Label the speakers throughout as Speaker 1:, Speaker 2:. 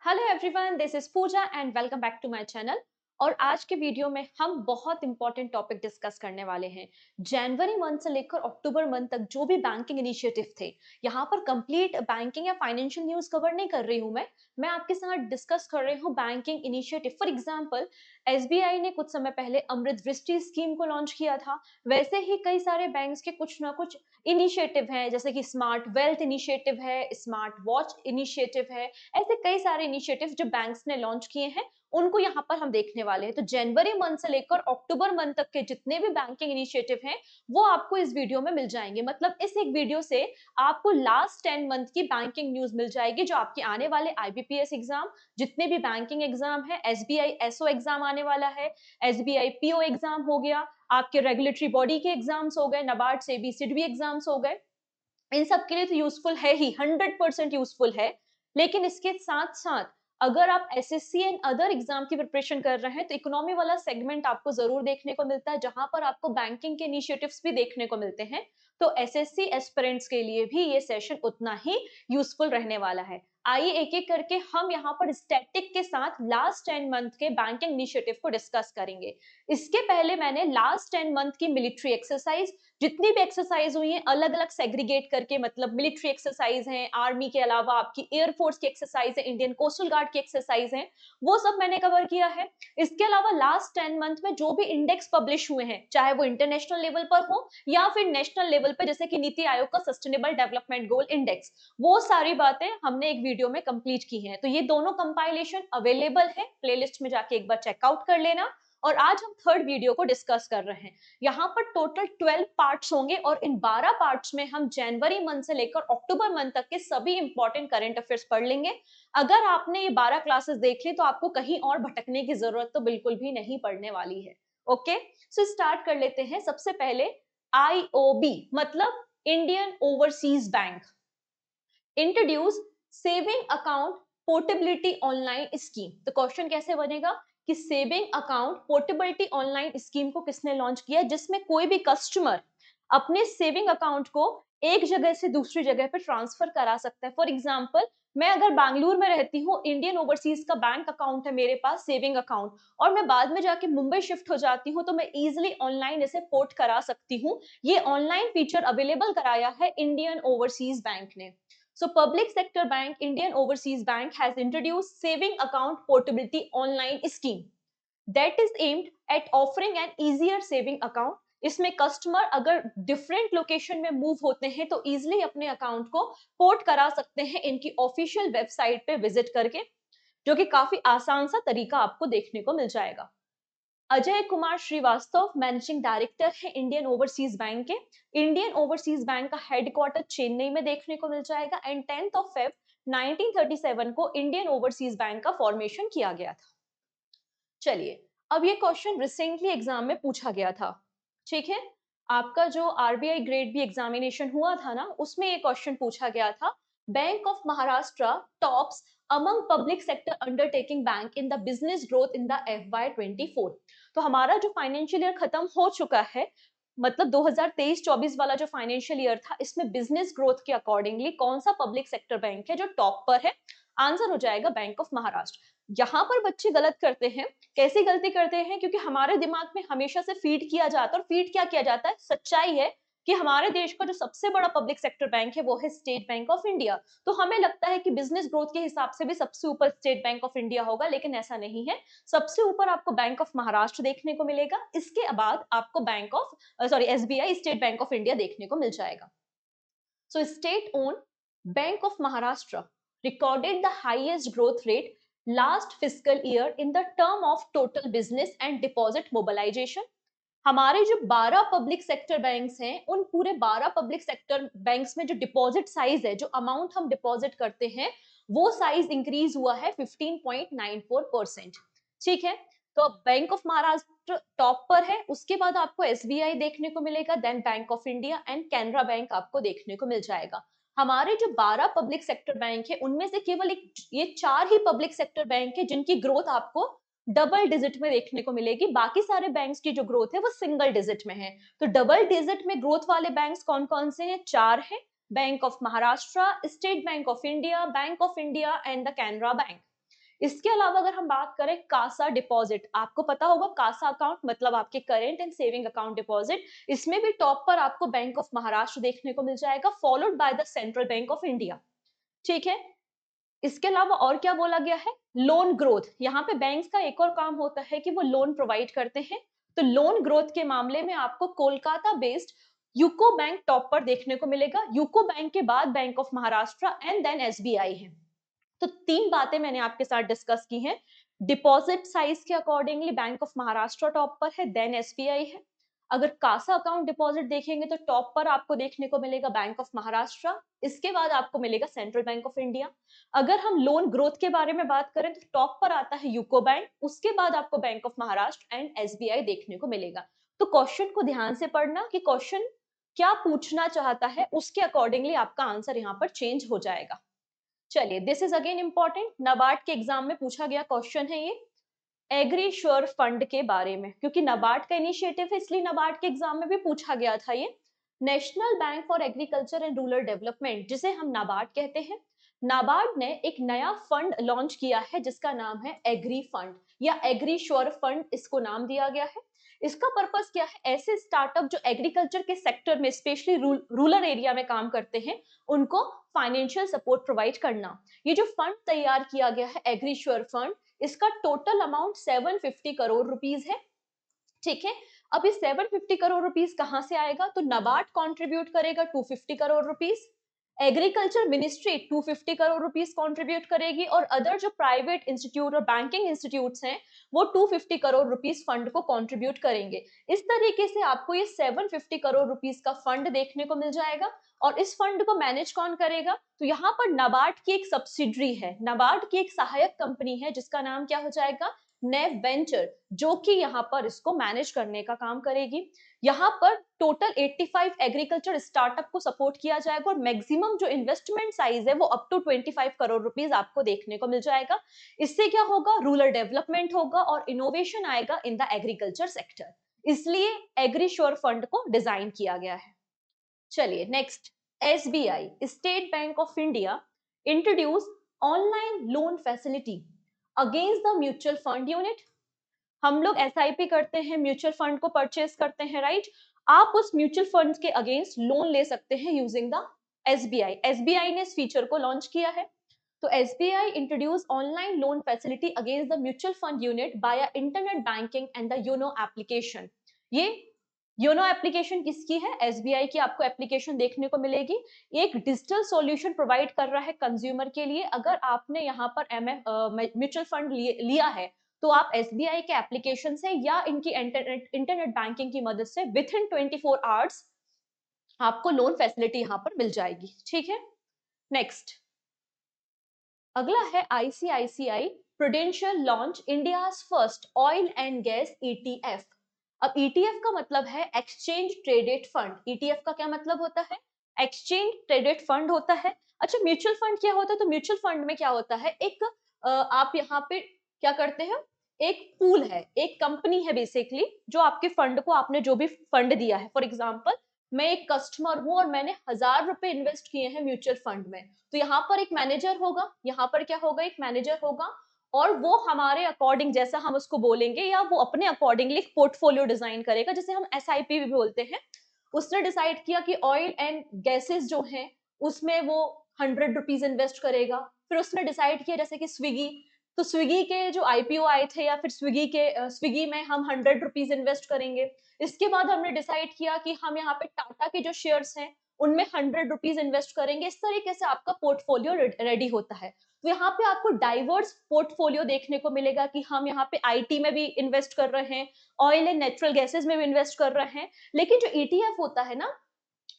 Speaker 1: Hello everyone, this is Pooja and welcome back to my channel. और आज के video में हम बहुत इंपॉर्टेंट टॉपिक डिस्कस करने वाले हैं। जनवरी मंथ से लेकर अक्टूबर मंथ तक जो भी बैंकिंग इनिशिएटिव थे, यहाँ पर कंप्लीट बैंकिंग या फाइनेंशियल न्यूज कवर नहीं कर रही हूँ मैं आपके साथ डिस्कस कर रही हूँ banking initiative. For example, SBI ने कुछ समय पहले अमृत दृष्टि स्कीम को लॉन्च किया था। वैसे ही कई सारे बैंक्स के कुछ ना कुछ इनिशिएटिव हैं, जैसे कि स्मार्ट वेल्थ इनिशिएटिव है, स्मार्ट वॉच इनिशिएटिव है। ऐसे कई सारे इनिशिएटिव्स जो बैंक्स ने लॉन्च किए हैं, उनको यहाँ पर हम देखने वाले हैं। तो जनवरी मंथ से लेकर अक्टूबर मंथ तक के जितने भी बैंकिंग इनिशिएटिव हैं, वो आपको इस वीडियो में मिल जाएंगे। मतलब इस एक वीडियो से आपको लास्ट 10 मंथ की बैंकिंग न्यूज मिल जाएगी, जो आपके आने वाले आईबीपीएस एग्जाम, जितने भी बैंकिंग एग्जाम है, एसबीआई एसओ एग्जाम आने वाला है, एसबीआई पीओ एग्जाम हो गया, आपके रेगुलेटरी बॉडी के एग्जाम्स हो गए, नाबार्ड सेबी सिडबी एग्जाम्स हो गए, इन सब के लिए तो यूजफुल है ही, 100% यूजफुल है। लेकिन इसके साथ साथ अगर आप एसएससी एंड अदर एग्जाम की प्रिपरेशन कर रहे हैं, तो इकोनॉमी वाला सेगमेंट आपको जरूर देखने को मिलता है, जहां पर आपको बैंकिंग के इनिशिएटिव्स भी देखने को मिलते हैं। तो एसएससी एस्पिरेंट्स के लिए भी ये सेशन उतना ही यूजफुल रहने वाला है। आइए एक एक करके हम यहाँ पर स्टैटिक के साथ लास्ट 10 मंथ के बैंकिंग इनिशिएटिव को डिस्कस करेंगे। इसके पहले मैंने लास्ट 10 मंथ की मिलिट्री एक्सरसाइज, जितनी भी एक्सरसाइज हुई है अलग अलग सेग्रीगेट करके, मतलब मिलिट्री एक्सरसाइज है, आर्मी के अलावा आपकी एयरफोर्स की एक्सरसाइज है, इंडियन कोस्टल गार्ड की एक्सरसाइज है, वो सब मैंने कवर किया है। इसके अलावा लास्ट 10 मंथ में जो भी इंडेक्स पब्लिश हुए हैं, चाहे वो इंटरनेशनल लेवल पर हो या फिर नेशनल लेवल पर, जैसे कि नीति आयोग का सस्टेनेबल डेवलपमेंट गोल इंडेक्स, वो सारी बातें हमने एक वीडियो में कंप्लीट की हैं। तो ये दोनों कंपाइलेशन अवेलेबल है, प्लेलिस्ट में जाके एक बार चेकआउट कर लेना। और आज हम थर्ड वीडियो को डिस्कस कर रहे हैं। यहाँ पर टोटल 12 पार्ट्स होंगे और इन 12 पार्ट्स में हम जनवरी मंथ से लेकर अक्टूबर मंथ तक के सभी इंपॉर्टेंट करंट अफेयर्स पढ़ लेंगे। अगर आपने ये 12 क्लासेस देख ली, तो आपको कहीं और भटकने की जरूरत तो बिल्कुल भी नहीं पड़ने वाली है। ओके, सो स्टार्ट कर लेते हैं। सबसे पहले आईओबी मतलब Indian overseas bank introduce saving account portability online scheme. तो क्वेश्चन कैसे बनेगा कि saving account portability online scheme को किसने लॉन्च किया, जिसमें कोई भी कस्टमर अपने सेविंग अकाउंट को एक जगह से दूसरी जगह पे ट्रांसफर करा सकता है। फॉर एग्जांपल, मैं अगर बैंगलोर में रहती हूँ, इंडियन ओवरसीज का बैंक अकाउंट है मेरे पास, सेविंग अकाउंट, और मैं बाद में जाके मुंबई शिफ्ट हो जाती हूँ, तो मैं इजिली ऑनलाइन इसे पोर्ट करा सकती हूँ। ये ऑनलाइन फीचर अवेलेबल कराया है इंडियन ओवरसीज बैंक ने। So public sector bank Indian Overseas Bank has introduced saving account portability online scheme that is aimed at offering an easier saving account. इसमें customer अगर different location में move होते हैं, तो easily अपने account को port करा सकते हैं इनकी ऑफिशियल वेबसाइट पे विजिट करके, जो कि काफी आसान सा तरीका आपको देखने को मिल जाएगा। अजय कुमार श्रीवास्तव मैनेजिंग डायरेक्टर है इंडियन ओवरसीज बैंक के। इंडियन ओवरसीज बैंक का हेडक्वार्टर चेन्नई में देखने को मिल जाएगा एंड 10th ऑफ फेब 1937 को इंडियन ओवरसीज बैंक का फॉर्मेशन किया गया था। चलिए, अब ये क्वेश्चन रिसेंटली एग्जाम में पूछा गया था। ठीक है, आपका जो आरबीआई ग्रेड बी एग्जामिनेशन हुआ था ना, उसमें ये क्वेश्चन पूछा गया था। Bank of Maharashtra tops among public sector undertaking bank in the business growth in the FY24। तो हमारा जो फाइनेंशियल ईयर खत्म हो चुका है, मतलब 2023-24 वाला जो फाइनेंशियल ईयर था, इसमें बिजनेस ग्रोथ के अकॉर्डिंगली कौन सा पब्लिक सेक्टर बैंक है जो टॉप पर है? आंसर हो जाएगा बैंक ऑफ महाराष्ट्र। यहाँ पर बच्चे गलत करते हैं। कैसी गलती करते हैं? क्योंकि हमारे दिमाग में हमेशा से फीड किया जाता है, और फीड क्या किया जाता है, सच्चाई है कि हमारे देश का जो सबसे बड़ा पब्लिक सेक्टर बैंक है वो है स्टेट बैंक ऑफ इंडिया। तो हमें लगता है कि बिजनेस ग्रोथ के हिसाब से भी सबसे ऊपर स्टेट बैंक ऑफ इंडिया होगा, लेकिन ऐसा नहीं है। सबसे ऊपर आपको बैंक ऑफ महाराष्ट्र देखने को मिलेगा, इसके बाद आपको bank of SBI state Bank of India देखने को मिल जाएगा। So state-owned Bank of Maharashtra recorded the highest growth rate last fiscal year in the term of total business and deposit mobilization. हमारे जो 12 पब्लिक सेक्टर बैंक्स हैं, उन पूरे 12 public sector banks में जो डिपॉजिट साइज है, जो अमाउंट हम डिपॉजिट करते हैं, वो साइज इंक्रीज हुआ है 15.94%। ठीक है, तो बैंक ऑफ महाराष्ट्र टॉप पर है, उसके बाद आपको एसबीआई देखने को मिलेगा, then bank of India and Canara bank आपको देखने को मिल जाएगा। हमारे जो 12 पब्लिक सेक्टर बैंक है, उनमें से केवल ये 4 ही पब्लिक सेक्टर बैंक है जिनकी ग्रोथ आपको डबल डिजिट में देखने को मिलेगी। बाकी सारे बैंक्स की जो ग्रोथ है वो सिंगल डिजिट में है। तो डबल डिजिट में ग्रोथ वाले बैंक्स कौन कौन से हैं? 4 हैं। Bank of Maharashtra, state Bank of India and the Canara bank. इसके अलावा अगर हम बात करें कासा डिपॉजिट, आपको पता होगा कासा अकाउंट मतलब आपके current and saving account deposit, इसमें भी टॉप पर आपको बैंक ऑफ महाराष्ट्र देखने को मिल जाएगा, followed by the central bank of India. ठीक है, इसके अलावा और क्या बोला गया है, लोन ग्रोथ। यहाँ पे बैंक्स का एक और काम होता है कि वो लोन प्रोवाइड करते हैं, तो लोन ग्रोथ के मामले में आपको Kolkata based UCO bank top पर देखने को मिलेगा। यूको बैंक के बाद bank of Maharashtra and then SBI है। तो तीन बातें मैंने आपके साथ डिस्कस की हैं। डिपॉजिट साइज के accordingly bank of Maharashtra top पर है, देन एसबीआई है। अगर कासा अकाउंट डिपॉजिट देखेंगे तो टॉप पर आपको देखने को मिलेगा बैंक ऑफ महाराष्ट्र, इसके बाद आपको मिलेगा सेंट्रल बैंक ऑफ इंडिया। अगर हम लोन ग्रोथ के बारे में बात करें तो टॉप पर आता है यूको बैंक, उसके बाद आपको bank of Maharashtra and SBI देखने को मिलेगा। तो क्वेश्चन को ध्यान से पढ़ना कि क्वेश्चन क्या पूछना चाहता है, उसके अकॉर्डिंगली आपका आंसर यहाँ पर चेंज हो जाएगा। चलिए, this is again important, NABARD के एग्जाम में पूछा गया क्वेश्चन है ये एग्री श्योर फंड के बारे में, क्योंकि नाबार्ड का इनिशिएटिव है इसलिए नाबार्ड के एग्जाम में भी पूछा गया था ये। National bank for agriculture and rural development, जिसे हम नाबार्ड कहते हैं, नाबार्ड ने एक नया फंड लॉन्च किया है जिसका नाम है एग्री फंड या एग्री श्योर फंड, इसको नाम दिया गया है। इसका पर्पस क्या है, ऐसे स्टार्टअप जो एग्रीकल्चर के सेक्टर में स्पेशली रूरल एरिया में काम करते हैं उनको फाइनेंशियल सपोर्ट प्रोवाइड करना। ये जो फंड तैयार किया गया है एग्री श्योर फंड, इसका टोटल अमाउंट 750 करोड़ रुपीस है। ठीक है, अब इस 750 करोड़ रुपीस कहां से आएगा, तो नाबार्ड कंट्रीब्यूट करेगा 250 crore rupees, agriculture ministry 250 crore rupees contribute करेगी, और अदर जो प्राइवेट इंस्टीट्यूट और बैंकिंग इंस्टीट्यूट्स हैं वो 250 करोड़ रुपीस फंड को कंट्रीब्यूट करेंगे। इस तरीके से आपको ये 750 करोड़ रुपीस का फंड देखने को मिल जाएगा। और इस फंड को मैनेज कौन करेगा, तो यहाँ पर नाबार्ड की एक सब्सिडरी है, नाबार्ड की एक सहायक कंपनी है जिसका नाम क्या हो जाएगा, नेव वेंचर, जो कि यहाँ पर इसको मैनेज करने का काम करेगी। यहाँ पर टोटल 85 एग्रीकल्चर स्टार्टअप को सपोर्ट किया जाएगा और मैक्सिमम जो इन्वेस्टमेंट साइज है वो अप टू 25 करोड़ रुपीस आपको देखने को मिल जाएगा। इससे क्या होगा, रूरल डेवलपमेंट होगा और इनोवेशन आएगा इन द एग्रीकल्चर सेक्टर, इसलिए एग्री श्योर फंड को डिजाइन किया गया है। चलिए next, SBI state Bank of India introduce online loan facility against the mutual fund unit. हम लोग एसआईपी करते हैं, म्यूचुअल फंड को परचेस करते हैं, राइट। आप उस म्यूचुअल फंड के अगेंस्ट लोन ले सकते हैं यूजिंग द एसबीआई। एसबीआई ने इस फीचर को लॉन्च किया है। तो SBI introduce online loan facility against the mutual fund unit by internet banking and the YONO application. ये योनो एप्लीकेशन किसकी है, एसबीआई की आपको एप्लीकेशन देखने को मिलेगी। ये एक डिजिटल सॉल्यूशन प्रोवाइड कर रहा है कंज्यूमर के लिए। अगर आपने यहाँ पर म्यूचुअल फंड लिया है तो आप एसबीआई के एप्लीकेशन से या इनकी इंटरनेट बैंकिंग की मदद से विद इन 24 आवर्स आपको लोन फैसिलिटी यहाँ पर मिल जाएगी। ठीक है, नेक्स्ट अगला है ICICI prudential launch India's first oil and gas ETF. अब ईटीएफ का मतलब है एक्सचेंज ट्रेडेड फंड। ईटीएफ का क्या मतलब होता है, एक्सचेंज ट्रेडेड फंड होता है। अच्छा, म्यूचुअल फंड क्या होता है, तो म्यूचुअल फंड में क्या होता है, एक आप यहाँ पे क्या करते हैं, एक पूल है, एक कंपनी है बेसिकली जो आपके फंड को, आपने जो भी फंड दिया है, फॉर एग्जाम्पल मैं एक कस्टमर हूं और मैंने 1000 रुपए इन्वेस्ट किए हैं म्यूचुअल फंड में, तो यहाँ पर एक मैनेजर होगा, यहाँ पर क्या होगा, एक मैनेजर होगा, और वो हमारे अकॉर्डिंग जैसा हम उसको बोलेंगे या वो अपने अकॉर्डिंगली एक पोर्टफोलियो डिजाइन करेगा, जैसे हम एसआईपी भी बोलते हैं। उसने डिसाइड किया कि ऑयल एंड गैसेस जो हैं उसमें वो 100 रुपीज इन्वेस्ट करेगा। फिर उसने डिसाइड किया जैसे कि स्विगी, तो स्विगी के जो आईपीओ आए थे या फिर स्विगी में हम 100 रुपीज इन्वेस्ट करेंगे। इसके बाद हमने डिसाइड किया कि हम यहाँ पे टाटा के जो शेयर्स हैं उनमें 100 रुपीज इन्वेस्ट करेंगे। इस तरीके से आपका पोर्टफोलियो रेडी होता है। तो यहाँ पे आपको डाइवर्स पोर्टफोलियो देखने को मिलेगा कि हम यहाँ पे आईटी में भी इन्वेस्ट कर रहे हैं, ऑयल एंड नेचुरल गैसेस में भी इन्वेस्ट कर रहे हैं। लेकिन जो ईटीएफ होता है ना,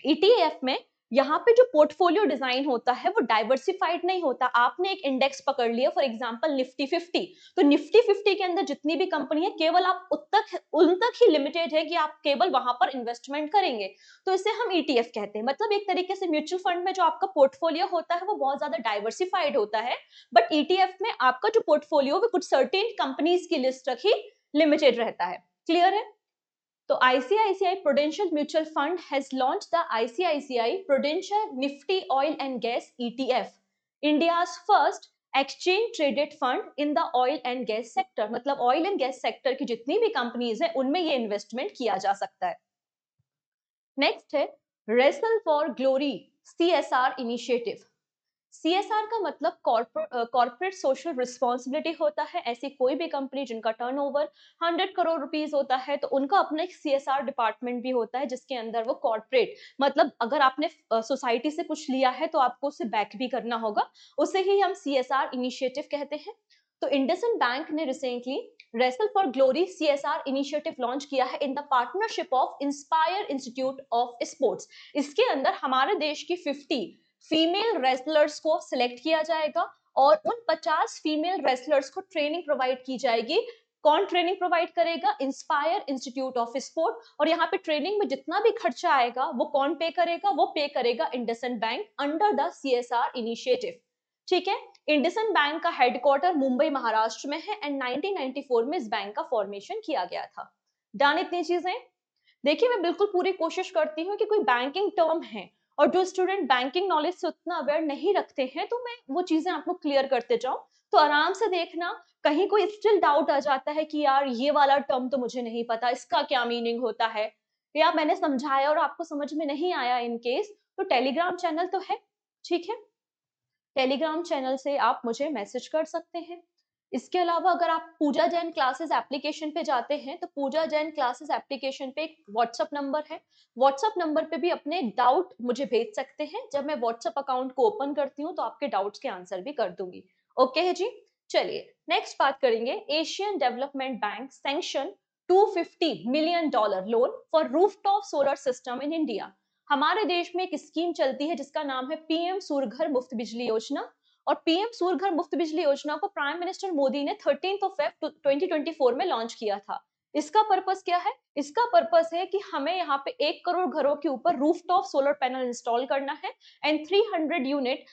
Speaker 1: ईटीएफ में यहाँ पे जो पोर्टफोलियो डिजाइन होता है वो डाइवर्सिफाइड नहीं होता। आपने एक इंडेक्स पकड़ लिया, फॉर एग्जांपल निफ्टी 50, तो निफ्टी 50 के अंदर जितनी भी कंपनी है केवल आप उन तक ही लिमिटेड है कि आप केवल वहां पर इन्वेस्टमेंट करेंगे, तो इसे हम ईटीएफ कहते हैं। मतलब एक तरीके से म्यूचुअल फंड में जो आपका पोर्टफोलियो होता है वो बहुत ज्यादा डाइवर्सिफाइड होता है, बट ईटीएफ में आपका जो पोर्टफोलियो वो कुछ सर्टेन कंपनीज की लिस्ट तक ही लिमिटेड रहता है। क्लियर है? तो ICICI Prudential Mutual Fund has launched the ICICI Prudential Nifty Oil and Gas ETF, India's first exchange traded fund in the oil and gas sector, मतलब oil and gas sector की जितनी भी companies है उनमें ये investment किया जा सकता है। नेक्स्ट है wrestle for glory CSR initiative. CSR का मतलब कॉर्पोरेट सोशल रिस्पॉन्सिबिलिटी होता है। ऐसी कोई भी कंपनी जिनका टर्नओवर 100 करोड़ रुपीस होता है तो उनका अपना एक CSR डिपार्टमेंट भी होता है, जिसके अंदर वो कॉर्पोरेट, मतलब अगर आपने सोसाइटी से कुछ लिया है तो आपको उसे बैक भी करना होगा, उसे ही हम CSR इनिशिएटिव कहते हैं। तो इंडसइंड बैंक ने recently wrestle for glory CSR initiative launch किया है इन the partnership of inspire institute of sports. इसके अंदर हमारे देश की 50 फीमेल रेसलर्स को सिलेक्ट किया जाएगा और उन 50 फीमेल रेसलर्स को ट्रेनिंग प्रोवाइड की जाएगी। कौन ट्रेनिंग प्रोवाइड करेगा? Inspire institute of sport. और यहाँ पे ट्रेनिंग में जितना भी खर्चा आएगा वो कौन पे करेगा? वो पे करेगा IndusInd bank under the CSR initiative. ठीक है। इंडसइंड बैंक का हेडक्वार्टर मुंबई महाराष्ट्र में है एंड 1994 में इस बैंक का फॉर्मेशन किया गया था। डन इतनी चीजें। देखिए मैं बिल्कुल पूरी कोशिश करती हूँ कि कोई बैंकिंग टर्म है और जो स्टूडेंट बैंकिंग नॉलेज से उतना अवेयर नहीं रखते हैं तो मैं वो चीजें आपको क्लियर करते जाऊं, तो आराम से देखना। कहीं कोई स्टिल डाउट आ जाता है कि यार ये वाला टर्म तो मुझे नहीं पता, इसका क्या मीनिंग होता है, या मैंने समझाया और आपको समझ में नहीं आया इन केस, तो टेलीग्राम चैनल तो है। ठीक है, टेलीग्राम चैनल से आप मुझे मैसेज कर सकते हैं। इसके अलावा अगर आप पूजा जैन क्लासेस एप्लीकेशन पे जाते हैं तो पूजा जैन क्लासेस एप्लीकेशन पे एक व्हाट्सएप नंबर है। व्हाट्सएप नंबर पे भी अपने डाउट मुझे भेज सकते हैं। जब मैं व्हाट्सएप अकाउंट को ओपन करती हूँ तो आपके डाउट्स के आंसर भी कर दूंगी। ओके है जी। चलिए नेक्स्ट बात करेंगे। Asian Development bank sanction $250 million loan for rooftop solar system in India. हमारे देश में एक स्कीम चलती है जिसका नाम है PM सूर्य घर मुफ्त बिजली योजना। और PM सूर्य घर मुफ्त बिजली योजना को प्राइम मिनिस्टर मोदी ने 13 Feb 2024 में लॉन्च किया था। इसका पर्पस क्या है? इसका पर्पस है कि हमें यहाँ पे 1 करोड़ घरों के ऊपर रूफटॉप सोलर पैनल इंस्टॉल करना है एंड 300 यूनिट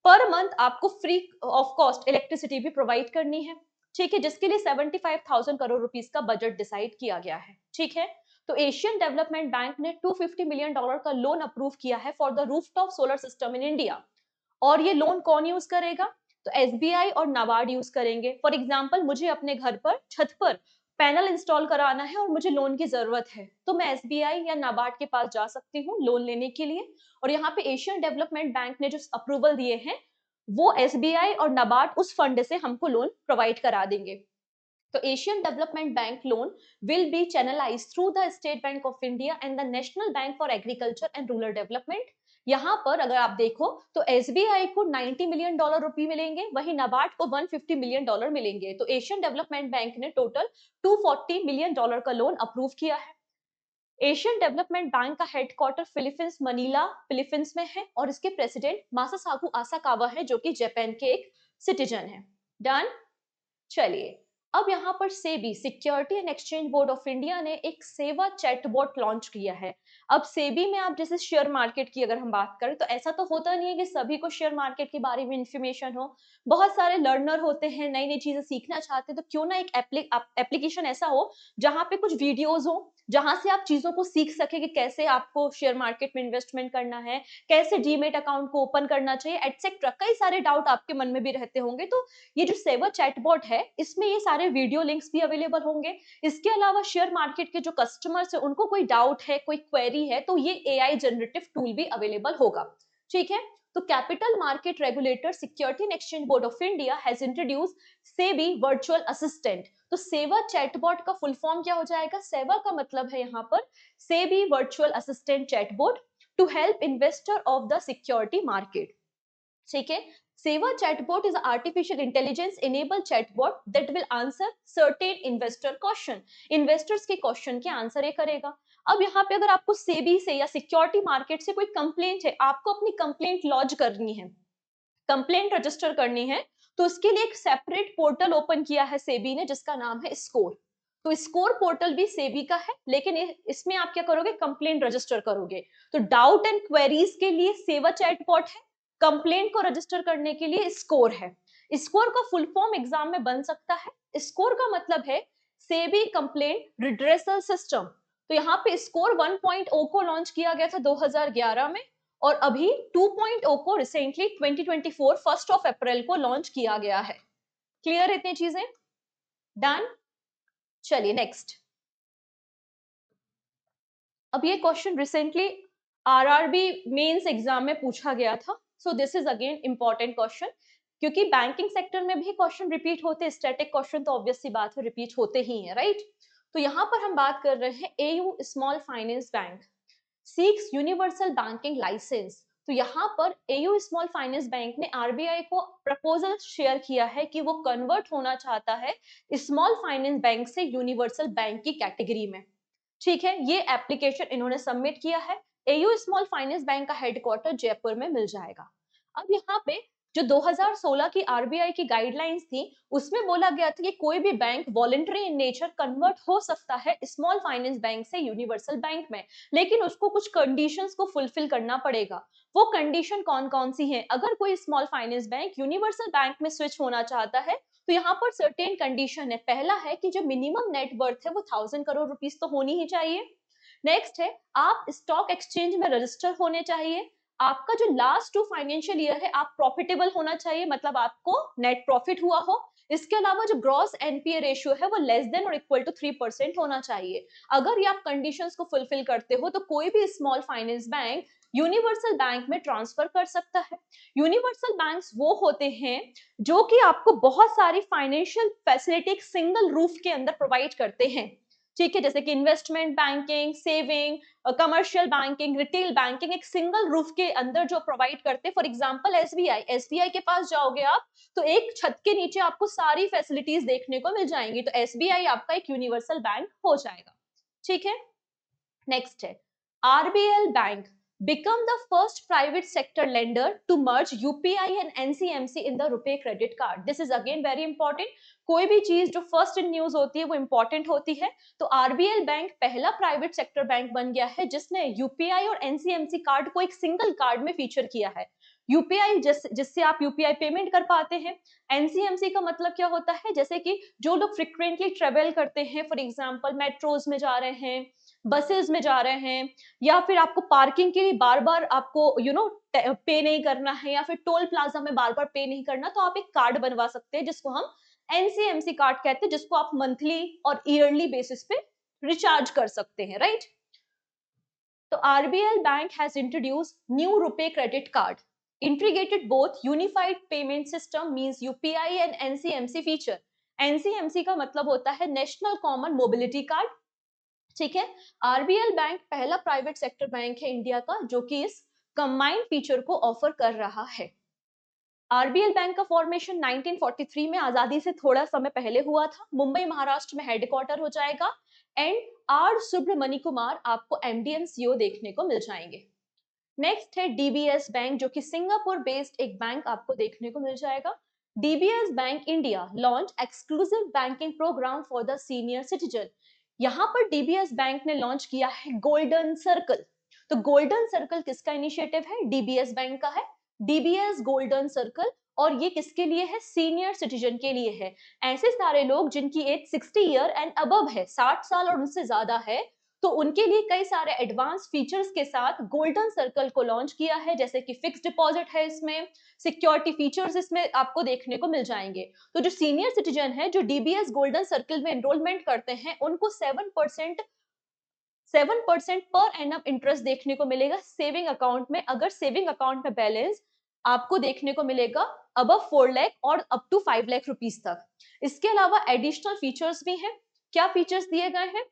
Speaker 1: पर मंथ आपको फ्री ऑफ कॉस्ट इलेक्ट्रिसिटी भी प्रोवाइड करनी है। ठीक है, जिसके लिए 75,000 करोड़ रुपीस का बजट डिसाइड किया गया है। ठीक है, तो एशियन डेवलपमेंट बैंक ने $250 मिलियन का लोन अप्रूव किया है for the rooftop solar system in India. और ये लोन कौन यूज करेगा? तो SBI और नाबार्ड यूज करेंगे। फॉर एग्जाम्पल मुझे अपने घर पर छत पर पैनल इंस्टॉल कराना है और मुझे लोन की जरूरत है तो मैं SBI या नाबार्ड के पास जा सकती हूँ लोन लेने के लिए। और यहाँ पे एशियन डेवलपमेंट बैंक ने जो अप्रूवल दिए हैं वो SBI और नाबार्ड उस फंड से हमको लोन प्रोवाइड करा देंगे। तो Asian Development bank loan will be channelised through the state Bank of India and the national bank for agriculture and rural development. यहाँ पर अगर आप देखो तो SBI को $90 मिलियन रुपए मिलेंगे, वहीं नाबार्ड को $150 मिलियन मिलेंगे। तो एशियन डेवलपमेंट बैंक ने टोटल $240 मिलियन का लोन अप्रूव किया है। एशियन डेवलपमेंट बैंक का हेडक्वार्टर फिलीपींस मनीला फिलीपींस में है और इसके प्रेसिडेंट मासासाकु आसाकावा है जो कि जापान के एक सिटीजन है। डन। चलिए अब यहाँ पर SEBI security and exchange board of India ने एक सेवा चैटबॉट लॉन्च किया है। अब सेबी में आप जैसे शेयर मार्केट की अगर हम बात करें तो ऐसा तो होता नहीं है कि सभी को शेयर मार्केट के बारे में इंफॉर्मेशन हो। बहुत सारे लर्नर होते हैं, नई नई चीजें सीखना चाहते हैं, तो क्यों ना एक एप्लीकेशन ऐसा हो जहाँ पे कुछ वीडियोज हो जहां से आप चीजों को सीख सके कि कैसे आपको शेयर मार्केट में इन्वेस्टमेंट करना है, कैसे डीमेट अकाउंट को ओपन करना चाहिए, एटसेट्रा। कई सारे डाउट आपके मन में भी रहते होंगे, तो ये जो सेवा चैटबॉट है इसमें ये सारे वीडियो लिंक्स भी अवेलेबल होंगे। इसके अलावा शेयर मार्केट के जो कस्टमर्स है उनको कोई डाउट है, कोई क्वेरी है, तो ये AI जनरेटिव टूल भी अवेलेबल होगा। ठीक है, तो capital market regulator security and exchange board of India has introduce SEBI virtual assistant. तो सेवा चैटबॉट का फुल फॉर्म क्या हो जाएगा? सेवा का मतलब है यहाँ पर SEBI virtual assistant chatbot to help investor of the security market. ठीक है, Seva chatbot is artificial intelligence enable chatbot that will answer certain investor question. Investors के क्वेश्चन के आंसर ये करेगा। अब यहाँ पे अगर आपको सेबी से या सिक्योरिटी मार्केट से कोई कंप्लेंट है, आपको अपनी कंप्लेंट लॉन्च करनी है, कंप्लेंट रजिस्टर करनी है, तो उसके लिए एक सेपरेट पोर्टल ओपन किया है सेबी ने जिसका नाम है स्कोर। तो स्कोर पोर्टल भी सेबी का है, लेकिन इसमें आप क्या करोगे? कंप्लेंट रजिस्टर करोगे। तो डाउट एंड क्वेरीज के लिए सेवा चैटबॉट है, कंप्लेंट को रजिस्टर करने के लिए स्कोर है। स्कोर का फुल फॉर्म एग्जाम में बन सकता है। स्कोर का मतलब है सेबी कंप्लेंट रिड्रेसल सिस्टम। तो यहाँ पे स्कोर 1.0 को लॉन्च किया गया था 2011 में और अभी 2.0 को रिसेंटली 2024 फर्स्ट ऑफ अप्रैल को लॉन्च किया गया है। क्लियर इतनी चीजें? डन। चलिए नेक्स्ट। अब ये question recently RRB mains exam में पूछा गया था, so this is again important question, क्योंकि बैंकिंग सेक्टर में भी क्वेश्चन रिपीट होते हैं, स्टैटिक क्वेश्चन तो ऑब्वियस सी बात है रिपीट होते ही हैं, राइट। तो यहाँ पर हम बात कर रहे हैं AU small finance bank seeks universal banking licence. तो यहाँ पर एयू स्मॉल फाइनेंस बैंक ने आरबीआई को प्रपोजल शेयर किया है कि वो कन्वर्ट होना चाहता है स्मॉल फाइनेंस बैंक से यूनिवर्सल बैंक की कैटेगरी में। ठीक है, ये एप्लीकेशन इन्होंने सबमिट किया है। एयू स्मॉल फाइनेंस बैंक का हेडक्वार्टर जयपुर में मिल जाएगा। अब यहाँ पे जो 2016 की आरबीआई की गाइडलाइंस थी, उसमें बोला गया था कि कोई भी bank voluntary in nature convert हो सकता है स्मॉल फाइनेंस बैंक से यूनिवर्सल बैंक में, लेकिन उसको कुछ कंडीशंस को फुलफिल करना पड़ेगा। वो कंडीशन कौन कौन सी हैं? अगर कोई small finance bank universal bank में स्विच होना चाहता है तो यहाँ पर सर्टेन कंडीशन है। पहला है कि जो मिनिमम नेट वर्थ है वो 1000 करोड़ रुपीस तो होनी ही चाहिए। नेक्स्ट है, आप स्टॉक एक्सचेंज में रजिस्टर होने चाहिए। आपका जो लास्ट 2 फाइनेंशियल ईयर है आप प्रॉफिटेबल होना चाहिए, मतलब आपको नेट प्रॉफिट हुआ हो। इसके अलावा जो ग्रॉस एनपीए रेशियो है वो लेस देन और इक्वल टू 3% होना चाहिए। अगर ये आप कंडीशंस को फुलफिल करते हो तो कोई भी small finance bank universal bank में ट्रांसफर कर सकता है। यूनिवर्सल बैंक्स वो होते हैं जो कि आपको बहुत सारी फाइनेंशियल फैसिलिटी एक सिंगल रूफ के अंदर प्रोवाइड करते हैं। ठीक है, जैसे कि investment banking, saving, commercial banking, retail banking एक सिंगल रूफ के अंदर जो प्रोवाइड करते हैं। फॉर एग्जांपल एसबीआई के पास जाओगे आप तो एक छत के नीचे आपको सारी फैसिलिटीज देखने को मिल जाएंगी, तो एसबीआई आपका एक यूनिवर्सल बैंक हो जाएगा। ठीक है, नेक्स्ट है RBL bank become the first private sector lender to merge UPI and NCMC in the रुपए credit card. This is again very important. कोई भी चीज जो फर्स्ट इन न्यूज होती है वो इंपॉर्टेंट होती है। तो आरबीएल बैंक पहला प्राइवेट सेक्टर बैंक बन गया है जिसने यूपीआई और एनसीएमसी कार्ड को एक सिंगल कार्ड में फीचर किया है। यूपीआई जिससे आप यूपीआई पेमेंट कर पाते हैं। एनसीएमसी का मतलब क्या होता है? जैसे कि जो लोग फ्रिक्वेंटली ट्रेवल करते हैं, फॉर एग्जांपल मेट्रोज में जा रहे हैं, बसेस में जा रहे हैं, या फिर आपको पार्किंग के लिए बार बार आपको पे नहीं करना है, या फिर टोल प्लाजा में बार बार पे नहीं करना, तो आप एक कार्ड बनवा सकते हैं जिसको हम एनसीएमसी कार्ड कहते हैं, जिसको आप मंथली और ईयरली बेसिस पे रिचार्ज कर सकते हैं, राइट। तो RBL bank has introduce new RuPay credit card integrated both unified payment system means UPI and NCMC feature। NCMC का मतलब होता है नेशनल कॉमन मोबिलिटी कार्ड। ठीक है, आरबीएल बैंक पहला प्राइवेट सेक्टर बैंक है इंडिया का जो कि इस कंबाइंड फीचर को ऑफर कर रहा है। आरबीएल बैंक का फॉर्मेशन 1943 में आजादी से थोड़ा समय पहले हुआ था। मुंबई महाराष्ट्र में हेडक्वार्टर हो जाएगा। एंड आर सुब्रमणि कुमार आपको एमडी एंड सीईओ देखने को मिल जाएंगे। नेक्स्ट है डीबीएस बैंक जो कि सिंगापुर बेस्ड एक बैंक आपको देखने को मिल जाएगा। DBS bank India launch exclusive banking programme for the senior citizen. यहाँ पर डीबीएस बैंक ने लॉन्च किया है गोल्डन सर्कल। तो गोल्डन सर्कल किसका इनिशिएटिव है? डीबीएस बैंक का है, डीबीएस गोल्डन सर्कल। और ये किसके लिए है? सीनियर सिटीजन के लिए है। ऐसे सारे लोग जिनकी एज 60 ईयर एंड अबव है, 60 साल और उनसे ज्यादा है, तो उनके लिए कई सारे एडवांस फीचर्स के साथ गोल्डन सर्कल को लॉन्च किया है, जैसे कि फिक्स डिपॉजिट है, इसमें सिक्योरिटी फीचर्स इसमें आपको देखने को मिल जाएंगे। तो जो सीनियर सिटीजन है जो डीबीएस गोल्डन सर्कल में एनरोलमेंट करते हैं उनको 7% पर एनम इंटरेस्ट देखने को मिलेगा सेविंग अकाउंट में। अगर सेविंग अकाउंट में बैलेंस आपको देखने को मिलेगा अबव 4 लाख और अप टू 5 लाख रुपीस तक। इसके अलावा एडिशनल फीचर्स भी हैं। क्या फीचर्स दिए गए हैं?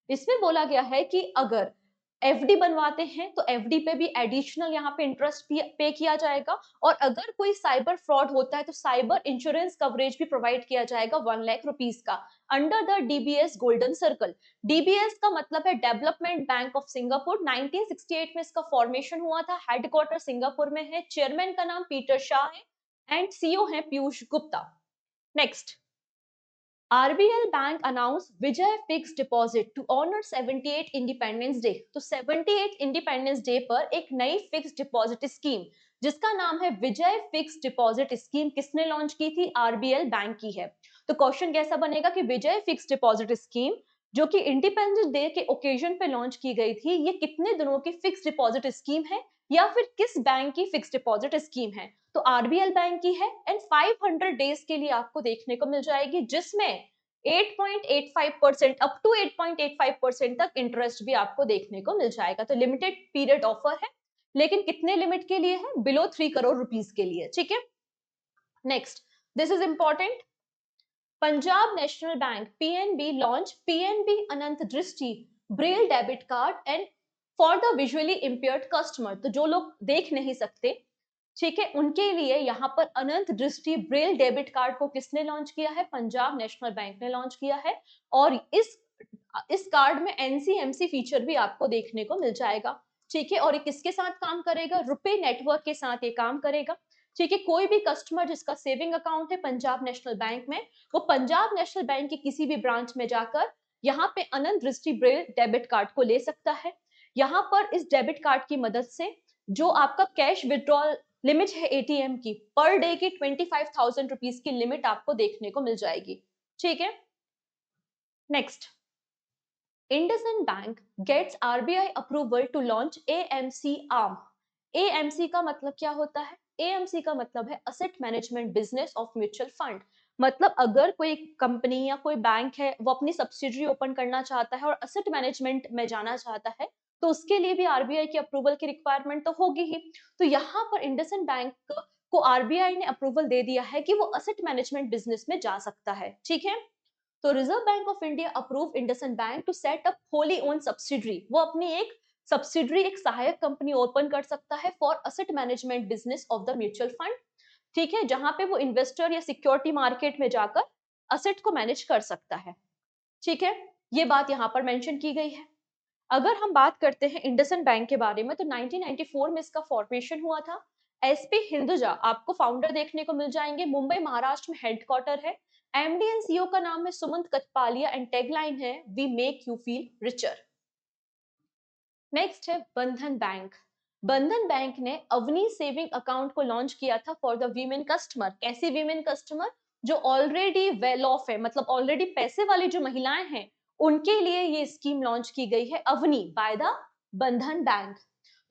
Speaker 1: इसमें बोला गया है कि अगर एफडी बनवाते हैं तो एफडी पे भी एडिशनल यहाँ पे इंटरेस्ट पे किया जाएगा, और अगर कोई साइबर फ्रॉड होता है तो साइबर इंश्योरेंस कवरेज भी प्रोवाइड किया जाएगा 1 लाख रुपीस का under the DBS golden circle. DBS का मतलब है डेवलपमेंट बैंक ऑफ सिंगापुर। 1968 में इसका फॉर्मेशन हुआ था, हेडक्वार्टर सिंगापुर में है, चेयरमैन का नाम पीटर शाह है एंड सीईओ है Piyush Gupta. Next, RBL Bank announced Vijay fixed deposit to honor 78 Independence Day। तो 78 Independence Day पर एक नई फिक्स्ड डिपॉजिट स्कीम जिसका नाम है विजय फिक्स्ड डिपॉजिट स्कीम किसने लॉन्च की थी? RBL बैंक की है। तो क्वेश्चन कैसा बनेगा कि विजय फिक्स्ड डिपॉजिट स्कीम जो कि इंडिपेंडेंस डे के ओकेजन पे लॉन्च की गई थी। ये कितने दिनों की फिक्स डिपॉजिट स्कीम है या फिर किस बैंक की फिक्स डिपॉजिट स्कीम है? तो आरबीएल बैंक की है एंड 500 डेज के लिए आपको देखने को मिल जाएगी, जिसमें 8.85% अप टू 8.85% तक इंटरेस्ट भी आपको देखने को मिल जाएगा। तो लिमिटेड पीरियड ऑफर है, लेकिन कितने लिमिट के लिए है? बिलो 3 करोड़ रुपीस के लिए। ठीक है, next, this is important. Punjab national Bank PNB launch PNB Anant Drishti braille debit card and for the visually impaired customer. तो जो लोग देख नहीं सकते, ठीक है, उनके लिए यहाँ पर अनंत दृष्टि ब्रेल डेबिट कार्ड को किसने लॉन्च किया है? पंजाब नेशनल बैंक ने लॉन्च किया है। और इस कार्ड में एनसीएमसी फीचर भी आपको देखने को मिल जाएगा। ठीक है, और ये किसके साथ काम करेगा? रुपे नेटवर्क के साथ ये काम करेगा। ठीक है, कोई भी कस्टमर जिसका सेविंग अकाउंट है पंजाब नेशनल बैंक में, वो पंजाब नेशनल बैंक के किसी भी ब्रांच में जाकर यहाँ पे अनंत दृष्टि ब्रेल डेबिट कार्ड को ले सकता है। यहाँ पर इस डेबिट कार्ड की मदद से जो आपका कैश विड्रॉल लिमिट है एटीएम की, पर डे की 25,000 रुपीज की लिमिट आपको देखने को मिल जाएगी। ठीक है, next, IndusInd Bank gets RBI approval to launch AMC arm. AMC का मतलब क्या होता है? AMC का मतलब है asset management business of mutual fund. मतलब अगर कोई कंपनी या कोई बैंक है, वो अपनी सब्सिडरी ओपन करना चाहता है और असेट मैनेजमेंट में जाना चाहता है, तो उसके लिए भी आरबीआई की अप्रूवल की रिक्वायरमेंट तो होगी ही। तो यहाँ पर IndusInd बैंक को आरबीआई ने अप्रूवल दे दिया है कि वो असेट मैनेजमेंट बिजनेस में जा सकता है। ठीक है, तो reserve bank of India approve IndusInd bank to set up wholly own subsidiary. वो अपनी एक सब्सिडरी, एक सहायक कंपनी ओपन कर सकता है for asset management business of the mutual fund. ठीक है, जहां पे वो इन्वेस्टर या सिक्योरिटी मार्केट में जाकर असेट को मैनेज कर सकता है। ठीक है, ये बात यहाँ पर मेंशन की गई है। अगर हम बात करते हैं इंडसइंड बैंक के बारे में, तो 1994 में इसका फॉर्मेशन हुआ था। एसपी हिंदुजा आपको फाउंडर देखने को मिल जाएंगे। मुंबई महाराष्ट्र में हेडक्वार्टर है। एमडी एंड सीईओ का नाम है सुमंत कचपालिया एंड टैगलाइन है we make you feel richer. Next है बंधन बैंक। बंधन बैंक ने अवनी सेविंग अकाउंट को लॉन्च किया था फॉर द वीमेन कस्टमर। कैसी वीमेन कस्टमर? जो ऑलरेडी वेल ऑफ है, मतलब ऑलरेडी पैसे वाली जो महिलाएं हैं, उनके लिए ये स्कीम लॉन्च की गई है Avni by the Bandhan Bank.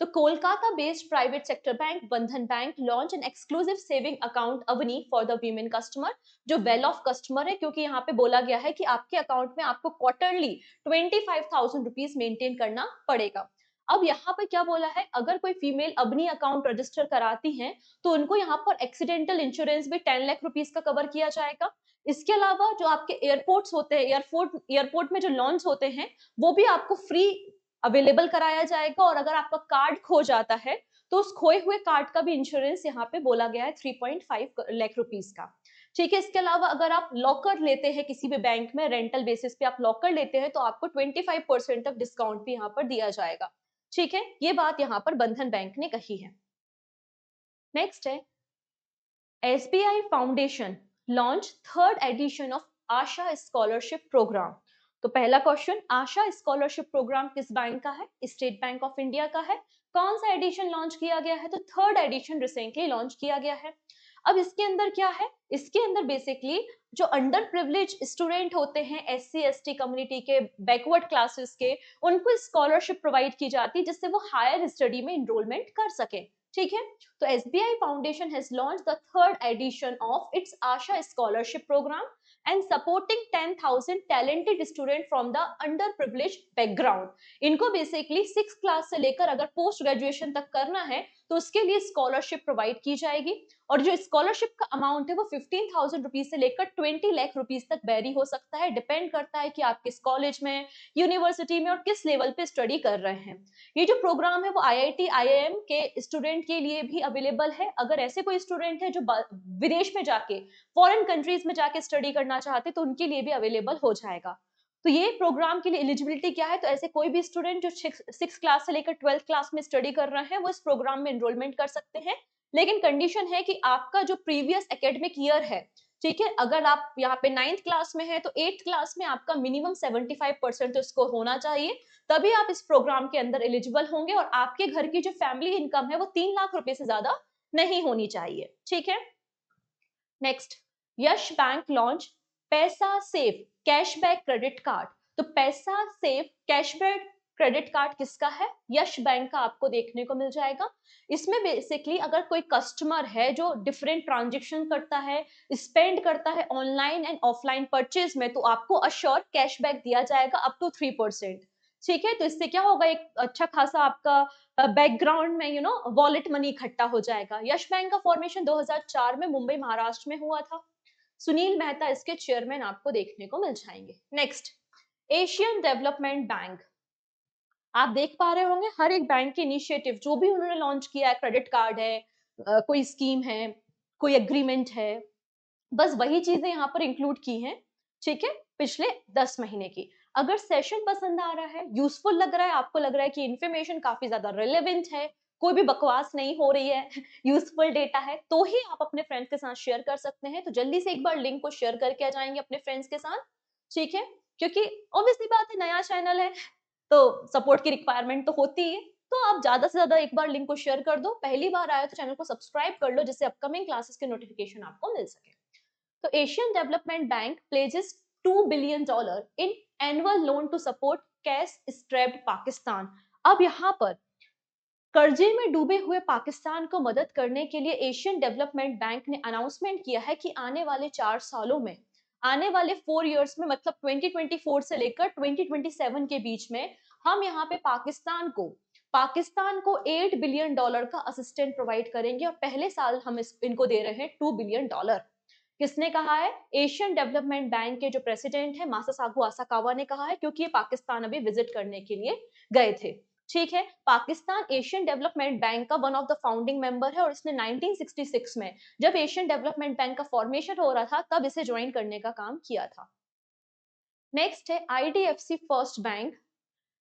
Speaker 1: तो Kolkata based private sector bank Bandhan Bank launch an exclusive saving account Avni for the women customer, जो वेल ऑफ कस्टमर है, क्योंकि यहाँ पे बोला गया है कि आपके अकाउंट में आपको क्वार्टरली 25,000 रुपीज मेंटेन करना पड़ेगा। अब यहाँ पर क्या बोला है? अगर कोई फीमेल अपनी अकाउंट रजिस्टर कराती हैं, तो उनको यहाँ पर एक्सीडेंटल इंश्योरेंस भी 10 लाख रुपीस का कवर किया जाएगा। इसके अलावा जो आपके एयरपोर्ट्स होते हैं, एयरपोर्ट में जो लॉन्च होते हैं, वो भी आपको फ्री अवेलेबल कराया जाएगा। और अगर आपका कार्ड खो जाता है, तो उस खोए हुए कार्ड का भी इंश्योरेंस यहाँ पे बोला गया है 3.5 लाख रुपीस का। ठीक है, इसके अलावा अगर आप लॉकर लेते हैं किसी भी बैंक में, रेंटल बेसिस पे आप लॉकर लेते हैं, तो आपको 25% तक डिस्काउंट भी यहाँ पर दिया जाएगा। ठीक है, ये बात यहाँ पर बंधन बैंक ने कही है। नेक्स्ट है SBI foundation launch third edition of Asha scholarship programme. तो पहला क्वेश्चन, आशा स्कॉलरशिप प्रोग्राम किस बैंक का है? स्टेट बैंक ऑफ इंडिया का है। कौन सा एडिशन लॉन्च किया गया है? तो थर्ड एडिशन रिसेंटली लॉन्च किया गया है। अब इसके अंदर क्या है? इसके अंदर बेसिकली जो अंडर प्रिविलेज स्टूडेंट होते हैं, एससी एसटी कम्युनिटी के, बैकवर्ड क्लासेस के, उनको स्कॉलरशिप प्रोवाइड की जाती है, जिससे वो हायर स्टडी में इनरोलमेंट कर सके। ठीक है, तो SBI Foundation has launched the third edition of its Asha Scholarship Program and supporting 10,000 talented students from the underprivileged background. इनको बेसिकली 6 क्लास से लेकर अगर पोस्ट ग्रेजुएशन तक करना है, तो उसके लिए स्कॉलरशिप प्रोवाइड की जाएगी। और जो स्कॉलरशिप का अमाउंट है वो 15,000 रुपीज से लेकर 20 लाख रुपीज तक वेरी हो सकता है। डिपेंड करता है कि आप किस कॉलेज में, यूनिवर्सिटी में और किस लेवल पे स्टडी कर रहे हैं। ये जो प्रोग्राम है वो IIT IIM के स्टूडेंट के लिए भी अवेलेबल है। अगर ऐसे कोई स्टूडेंट है जो विदेश में जाके, फॉरेन कंट्रीज में जाके स्टडी करना चाहते, तो उनके लिए भी अवेलेबल हो जाएगा। तो ये प्रोग्राम के लिए एलिजिबिलिटी क्या है? तो ऐसे कोई भी स्टूडेंट जो 6 क्लास से लेकर 12th क्लास में स्टडी कर रहे हैं, वो इस प्रोग्राम में एनरोलमेंट कर सकते हैं। लेकिन कंडीशन है कि आपका जो प्रीवियस एकेडमिक ईयर है, ठीक है, अगर आप यहाँ पे 9th क्लास में है, तो 8th क्लास में आपका मिनिमम 75% स्कोर होना चाहिए, तभी आप इस प्रोग्राम के अंदर एलिजिबल होंगे। और आपके घर की जो फैमिली इनकम है वो 3 लाख रुपए से ज्यादा नहीं होनी चाहिए। ठीक है, नेक्स्ट, यश बैंक लॉन्च पैसा सेव कैशबैक क्रेडिट कार्ड। तो पैसा सेव कैशबैक क्रेडिट कार्ड किसका है? यश बैंक का आपको देखने को मिल जाएगा। इसमें बेसिकली अगर कोई कस्टमर है जो डिफरेंट ट्रांजेक्शन करता है, स्पेंड करता है ऑनलाइन एंड ऑफलाइन परचेज में, तो आपको अश्योर कैशबैक दिया जाएगा अप टू 3%। ठीक है, तो इससे क्या होगा, एक अच्छा खासा आपका बैकग्राउंड में वॉलेट मनी इकट्ठा हो जाएगा। यश बैंक का फॉर्मेशन 2004 में मुंबई महाराष्ट्र में हुआ था। सुनील मेहता इसके चेयरमैन आपको देखने को मिल जाएंगे। Next, Asian Development bank. आप देख पा रहे होंगे हर एक बैंक के इनिशिएटिव जो भी उन्होंने लॉन्च किया है, क्रेडिट कार्ड है, कोई स्कीम है, कोई एग्रीमेंट है, बस वही चीजें यहाँ पर इंक्लूड की हैं। ठीक है, पिछले 10 महीने की। अगर सेशन पसंद आ रहा है, यूजफुल लग रहा है, आपको लग रहा है कि इन्फॉर्मेशन काफी ज्यादा रिलेवेंट है, कोई भी बकवास नहीं हो रही है, यूजफुल डेटा है, तो ही आप अपने फ्रेंड्स के साथ शेयर कर सकते हैं। तो जल्दी से एक बार लिंक को शेयर करके आ जाएंगे अपने फ्रेंड्स के साथ। ठीक है, क्योंकि ऑब्वियसली बात है, नया चैनल है तो सपोर्ट की रिक्वायरमेंट तो होती ही है। तो आप ज्यादा से ज्यादा एक बार लिंक को शेयर कर दो, पहली बार आया तो चैनल को सब्सक्राइब कर लो जिससे अपकमिंग क्लासेस के नोटिफिकेशन आपको मिल सके। तो Asian Development Bank pledges $2 billion in annual loan to support cash strapped Pakistan. अब यहाँ पर कर्जे में डूबे हुए पाकिस्तान को मदद करने के लिए एशियन डेवलपमेंट बैंक ने अनाउंसमेंट किया है कि आने वाले 4 सालों में, आने वाले 4 इयर्स में, मतलब 2024 से लेकर 2027 के बीच में, हम यहाँ पे पाकिस्तान को $8 बिलियन का असिस्टेंट प्रोवाइड करेंगे, और पहले साल हम इनको दे रहे हैं $2 बिलियन। किसने कहा है? एशियन डेवलपमेंट बैंक के जो प्रेसिडेंट है मासासागु आसाकावा ने कहा है, क्योंकि ये पाकिस्तान अभी विजिट करने के लिए गए थे। ठीक है, पाकिस्तान एशियन डेवलपमेंट बैंक का one of the founding member है, और इसने 1966 में जब एशियन डेवलपमेंट बैंक का फॉर्मेशन हो रहा था तब इसे ज्वाइन करने का काम किया था। नेक्स्ट है आईडीएफसी फर्स्ट बैंक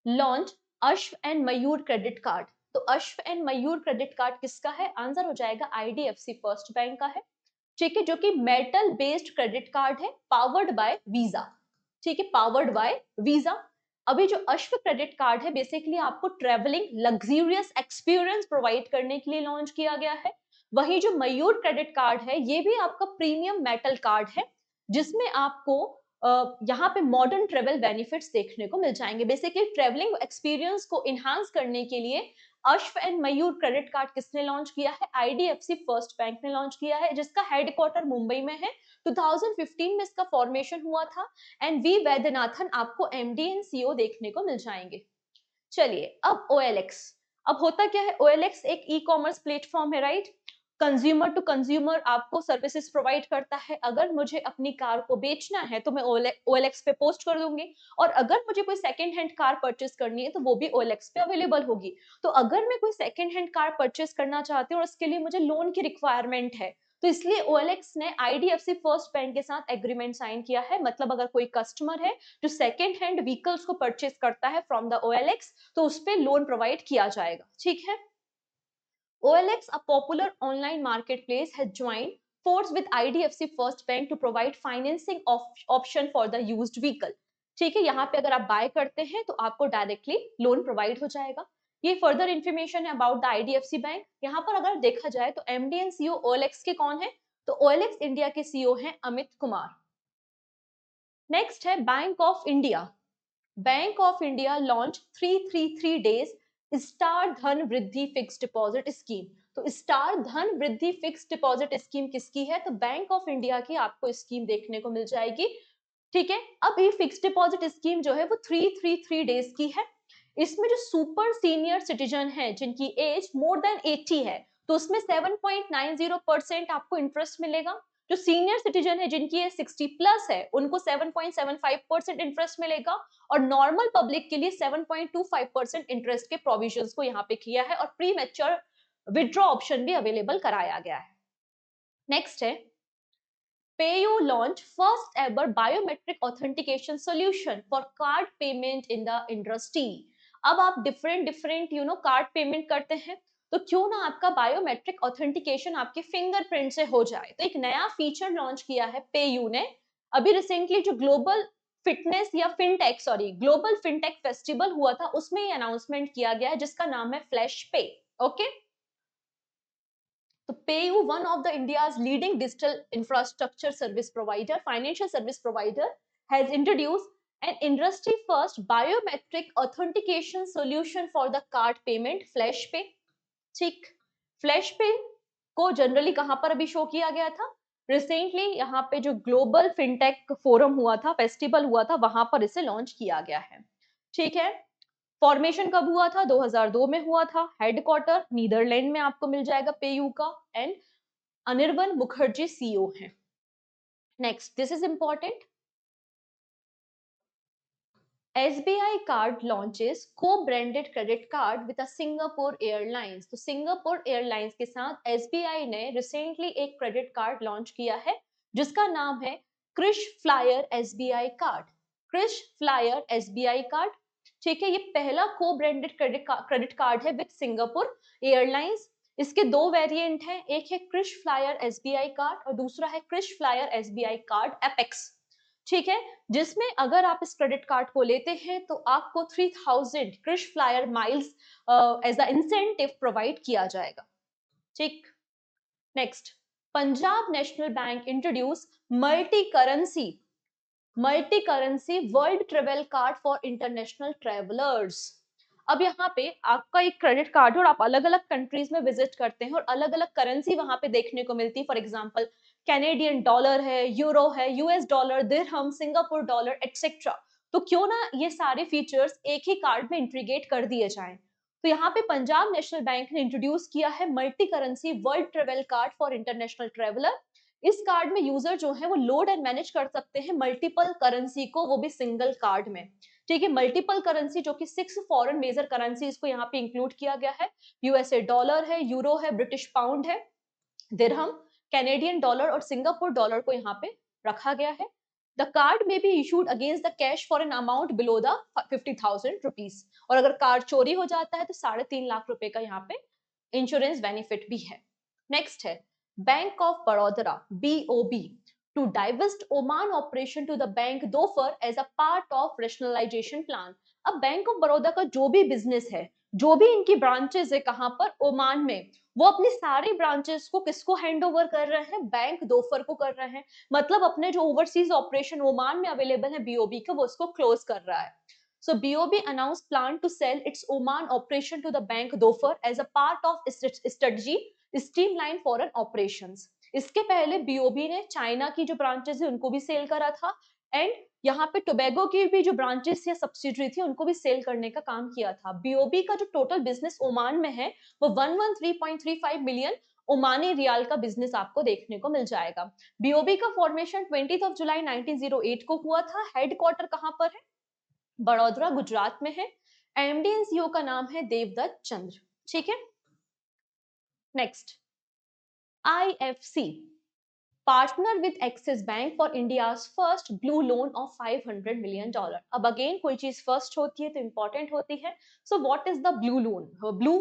Speaker 1: लॉन्च अश्व एंड मयूर क्रेडिट कार्ड। तो अश्व एंड मयूर क्रेडिट कार्ड किसका है? आंसर हो जाएगा आईडीएफसी फर्स्ट बैंक का है। ठीक है, जो कि मेटल बेस्ड क्रेडिट कार्ड है, पावर्ड बाय वीजा। ठीक है, पावर्ड बाय वीजा। अभी जो अश्व क्रेडिट कार्ड है बेसिकली आपको ट्रेवलिंग लग्जरियस एक्सपीरियंस प्रोवाइड करने के लिए लॉन्च किया गया है। वही जो मयूर क्रेडिट कार्ड है ये भी आपका प्रीमियम मेटल कार्ड है, जिसमें आपको यहाँ पे मॉडर्न ट्रेवल बेनिफिट्स देखने को मिल जाएंगे। बेसिकली ट्रेवलिंग एक्सपीरियंस को इनहांस करने के लिए अश्व एंड मयूर क्रेडिट कार्ड किसने लॉन्च किया है? आईडीएफसी फर्स्ट बैंक ने लॉन्च किया है, जिसका हेडक्वार्टर मुंबई में है। 2015 में इसका फॉर्मेशन हुआ था, एंड वी वैद्यनाथन आपको एमडी एंड सीईओ देखने को मिल जाएंगे। चलिए, अब OLX। अब होता क्या है, OLX एक ई कॉमर्स प्लेटफॉर्म है, राइट? कंज्यूमर टू कंज्यूमर आपको सर्विसेज प्रोवाइड करता है। अगर मुझे अपनी कार को बेचना है तो मैं OLX पे पोस्ट कर दूंगी, और अगर मुझे कोई सेकंड हैंड कार परचेस करनी है तो वो भी OLX पे अवेलेबल होगी। तो अगर मैं कोई सेकंड हैंड कार परचेस करना चाहती हूँ और उसके लिए मुझे लोन की रिक्वायरमेंट है, तो इसलिए OLX ने आईडीएफसी फर्स्ट बैंक के साथ एग्रीमेंट साइन किया है। मतलब अगर कोई कस्टमर है जो सेकंड हैंड व्हीकल्स को परचेस करता है फ्रॉम द OLX, तो उस पे लोन प्रोवाइड किया जाएगा। ठीक है, OLX, a popular online marketplace, has joined force with IDFC First Bank to provide financing option for the used vehicle. ठीक है, यहाँ पे अगर आप बाय करते हैं तो आपको डायरेक्टली लोन प्रोवाइड हो जाएगा। ये फर्दर इंफॉर्मेशन है अबाउट द आईडीएफसी बैंक। यहाँ पर अगर देखा जाए तो एमडी एंड सीईओ OLX के कौन है? तो OLX इंडिया के सीईओ हैं अमित कुमार। नेक्स्ट है bank of India. Bank of India launch 333 days star धन वृद्धि फिक्स डिपॉजिट स्कीम। तो स्टार धन वृद्धि फिक्स डिपॉजिट स्कीम किसकी है? तो बैंक ऑफ इंडिया की आपको स्कीम देखने को मिल जाएगी। ठीक है, अब ये फिक्स डिपॉजिट स्कीम जो है वो 333 डेज की है। इसमें जो सुपर सीनियर सिटीजन है जिनकी एज मोर देन 80 है, तो उसमें 7.90% आपको इंटरेस्ट मिलेगा। जो सीनियर सिटीजन है जिनकी एज 60 प्लस है उनको 7.75% इंटरेस्ट मिलेगा, और नॉर्मल पब्लिक के लिए 7.25% इंटरेस्ट के प्रोविजंस को यहाँ पे किया है, और प्री मैच्योर विड्रॉ ऑप्शन भी अवेलेबल कराया गया है। नेक्स्ट है PayU launch first ever biometric authentication solution for card payment in the industry। अब आप डिफरेंट कार्ड पेमेंट करते हैं, तो क्यों ना आपका बायोमेट्रिक ऑथेंटिकेशन आपके फिंगरप्रिंट से हो जाए। तो एक नया फीचर लॉन्च किया है PayU ने। अभी रिसेंटली जो ग्लोबल फिनटेक फेस्टिवल हुआ था उसमें ये अनाउंसमेंट किया गया है, जिसका नाम है फ्लैश पे। ओके, तो PayU, one of the India's leading digital infrastructure service provider, financial service provider, has introduced an industry first biometric authentication solution for the card payment, flash पे। ठीक, फ्लैश पे को जनरली कहां पर अभी शो किया गया था? रिसेंटली यहाँ पे जो ग्लोबल फिनटेक फोरम हुआ था, फेस्टिवल हुआ था, वहां पर इसे लॉन्च किया गया है। ठीक है, फॉर्मेशन कब हुआ था? 2002 में हुआ था। हेडक्वार्टर नीदरलैंड में आपको मिल जाएगा पेयू का, एंड अनिर्बन मुखर्जी सीईओ हैं। Next, this is important, SBI card launches co-branded credit card with a Singapore Airlines। तो सिंगापुर एयरलाइंस के साथ SBI ने रिसेंटली एक क्रेडिट कार्ड लॉन्च किया है जिसका नाम है KrisFlyer SBI card. KrisFlyer SBI card, ठीक है, ये पहला को ब्रांडेड क्रेडिट कार्ड है विद सिंगापुर एयरलाइंस। इसके दो वेरिएंट हैं, एक है क्रिश फ्लायर SBI कार्ड और दूसरा है KrisFlyer SBI card apex. ठीक है, जिसमें अगर आप इस क्रेडिट कार्ड को लेते हैं तो आपको 3000 KrisFlyer miles as a incentive provide किया जाएगा। ठीक, next, Punjab national bank introduce multi currency world travel card for international travellers. अब यहाँ पे आपका एक क्रेडिट कार्ड है और आप अलग अलग कंट्रीज में विजिट करते हैं और अलग अलग करेंसी वहां पे देखने को मिलती है। फॉर एग्जांपल कैनेडियन डॉलर है, यूरो है, यूएस डॉलर, दिरहम, सिंगापुर डॉलर, एटसेट्रा। तो क्यों ना ये सारे फीचर्स एक ही कार्ड में इंटीग्रेट कर दिए जाएं। तो यहाँ पे पंजाब नेशनल बैंक ने इंट्रोड्यूस किया है multi currency world travel card for international traveller. इस कार्ड में यूजर जो है वो लोड एंड मैनेज कर सकते हैं मल्टीपल करेंसी को, वो भी सिंगल कार्ड में। ठीक है, मल्टीपल करेंसी जो कि 6 फॉरेन मेजर करेंसीज को यहाँ पे इंक्लूड किया गया है। यूएसए डॉलर है, यूरो है, ब्रिटिश पाउंड है, दिरहम, कैनेडियन डॉलर और सिंगापुर डॉलर को यहाँ पे रखा गया है। द कार्ड में be issued against the cash for an amount below the 50,000 rupees, और अगर कार्ड चोरी हो जाता है तो 3.5 लाख रुपए का यहाँ पे इंश्योरेंस बेनिफिट भी है। नेक्स्ट है bank of Baroda, BOB, to divest Oman operation to the bank Dhofar as a part of rationalization plan। अब बैंक ऑफ बड़ौदा का जो भी बिजनेस है, जो भी इनकी ब्रांचेस है कहां पर, ओमान में, वो अपनी सारी ब्रांचेस को किसको हैंड ओवर कर रहे हैं? बैंक दोफर को कर रहे हैं। मतलब अपने जो ओवरसीज ऑपरेशन ओमान में अवेलेबल है BOB का, वो उसको क्लोज कर रहा है। So BOB announced plan to sell its Oman operation to the bank Dhofar as a part of strategy streamline foreign operations। इसके पहले BOB ने चाइना की जो ब्रांचेस है उनको भी सेल करा था, एंड यहाँ पे टोबैगो की भी जो ब्रांचेस या सब्सिडरी थी उनको भी सेल करने का काम किया था। BOB का जो टोटल बिजनेस ओमान में है वो 113.35 मिलियन ओमानी रियाल का बिजनेस आपको देखने को मिल जाएगा। BOB का फॉर्मेशन 20 जुलाई 1908 को हुआ था। हेडक्वार्टर कहां पर है? बड़ौदा, गुजरात में है। MD एंड CEO का नाम है देवदत्त चंद्र। ठीक है, next, IFC partner with Axis bank for India's first blue loan of $500 million. अब अगेन कोई चीज फर्स्ट होती है तो इंपॉर्टेंट होती है। So what is the blue loan? Blue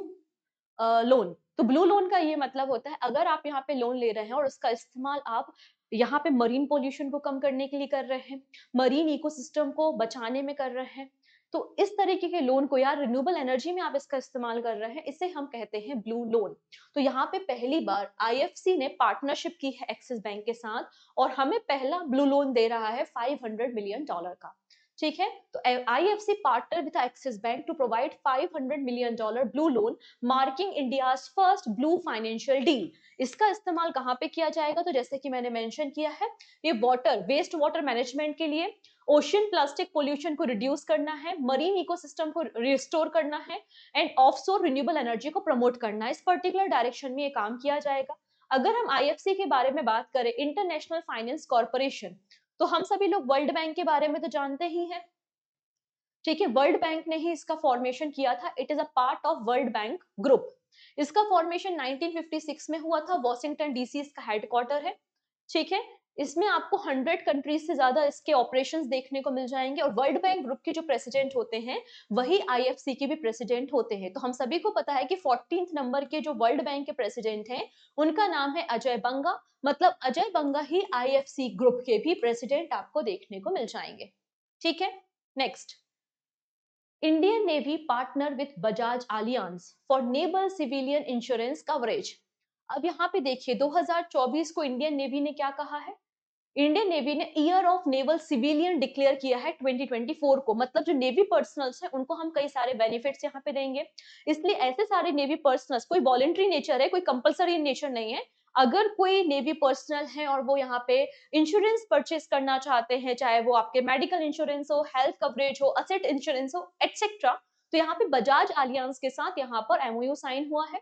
Speaker 1: loan, तो ब्लू लोन का ये मतलब होता है अगर आप यहाँ पे लोन ले रहे हैं और उसका इस्तेमाल आप यहाँ पे मरीन पोल्यूशन को कम करने के लिए कर रहे हैं, मरीन इकोसिस्टम को बचाने में कर रहे हैं, तो इस तरीके के लोन को, यार रिन्यूएबल एनर्जी में आप इसका इस्तेमाल कर रहे हैं, इसे हम कहते हैं ब्लू लोन। तो यहाँ पे पहली बार IFC ने पार्टनरशिप की है एक्सिस बैंक के साथ और हमें पहला ब्लू लोन दे रहा है $500 मिलियन का। ठीक है, तो IFC partner with Axis bank to provide $500 million blue loan, marking India's first blue financial deal. इसका इस्तेमाल कहाँ पे किया जाएगा? तो जैसे कि मैंने मेंशन किया है, ये वाटर वेस्ट वाटर मैनेजमेंट के लिए, ओशियन प्लास्टिक पोल्यूशन को रिड्यूस करना है, मरीन इकोसिस्टम को रिस्टोर करना है, एंड ऑफशोर रिन्यूएबल एनर्जी को प्रमोट करना है। इस पर्टिकुलर डायरेक्शन में ये काम किया जाएगा। अगर हम IFC के बारे में बात करें, इंटरनेशनल फाइनेंस कॉर्पोरेशन, तो हम सभी लोग वर्ल्ड बैंक के बारे में तो जानते ही हैं। ठीक है, वर्ल्ड बैंक ने ही इसका फॉर्मेशन किया था। It is a part of world bank group. इसका फॉर्मेशन 1956 में हुआ था। वॉशिंगटन DC इसका हेडक्वार्टर है। ठीक है, इसमें आपको 100 कंट्रीज से ज्यादा इसके ऑपरेशंस देखने को मिल जाएंगे और वर्ल्ड बैंक ग्रुप के जो प्रेसिडेंट होते हैं वही IFC के भी प्रेसिडेंट होते हैं। तो हम सभी को पता है कि 14th नंबर के जो वर्ल्ड बैंक के प्रेसिडेंट हैं उनका नाम है अजय बंगा। मतलब अजय बंगा ही IFC ग्रुप के भी प्रेसिडेंट आपको देखने को मिल जाएंगे। ठीक है, next, Indian navy partner with Bajaj alliance for naval civilian insurance coverage. अब यहाँ पे देखिए 2024 को इंडियन नेवी ने क्या कहा है? इंडियन नेवी ने year of naval civilian declare किया है 2024 को, मतलब जो नेवी पर्सनल्स हैं उनको हम कई सारे बेनिफिट्स यहाँ पे देंगे। इसलिए ऐसे सारे नेवी पर्सनल्स, कोई वॉलंटरी नेचर है, कोई कंपलसरी नेचर नहीं है। अगर कोई नेवी पर्सनल है और वो यहाँ पे इंश्योरेंस परचेज करना चाहते हैं, चाहे वो आपके मेडिकल इंश्योरेंस हो, हेल्थ कवरेज हो, असेट इंश्योरेंस हो, एटसेट्रा, तो यहाँ पे बजाज अलियांस के साथ यहाँ पर एमओयू साइन हुआ है।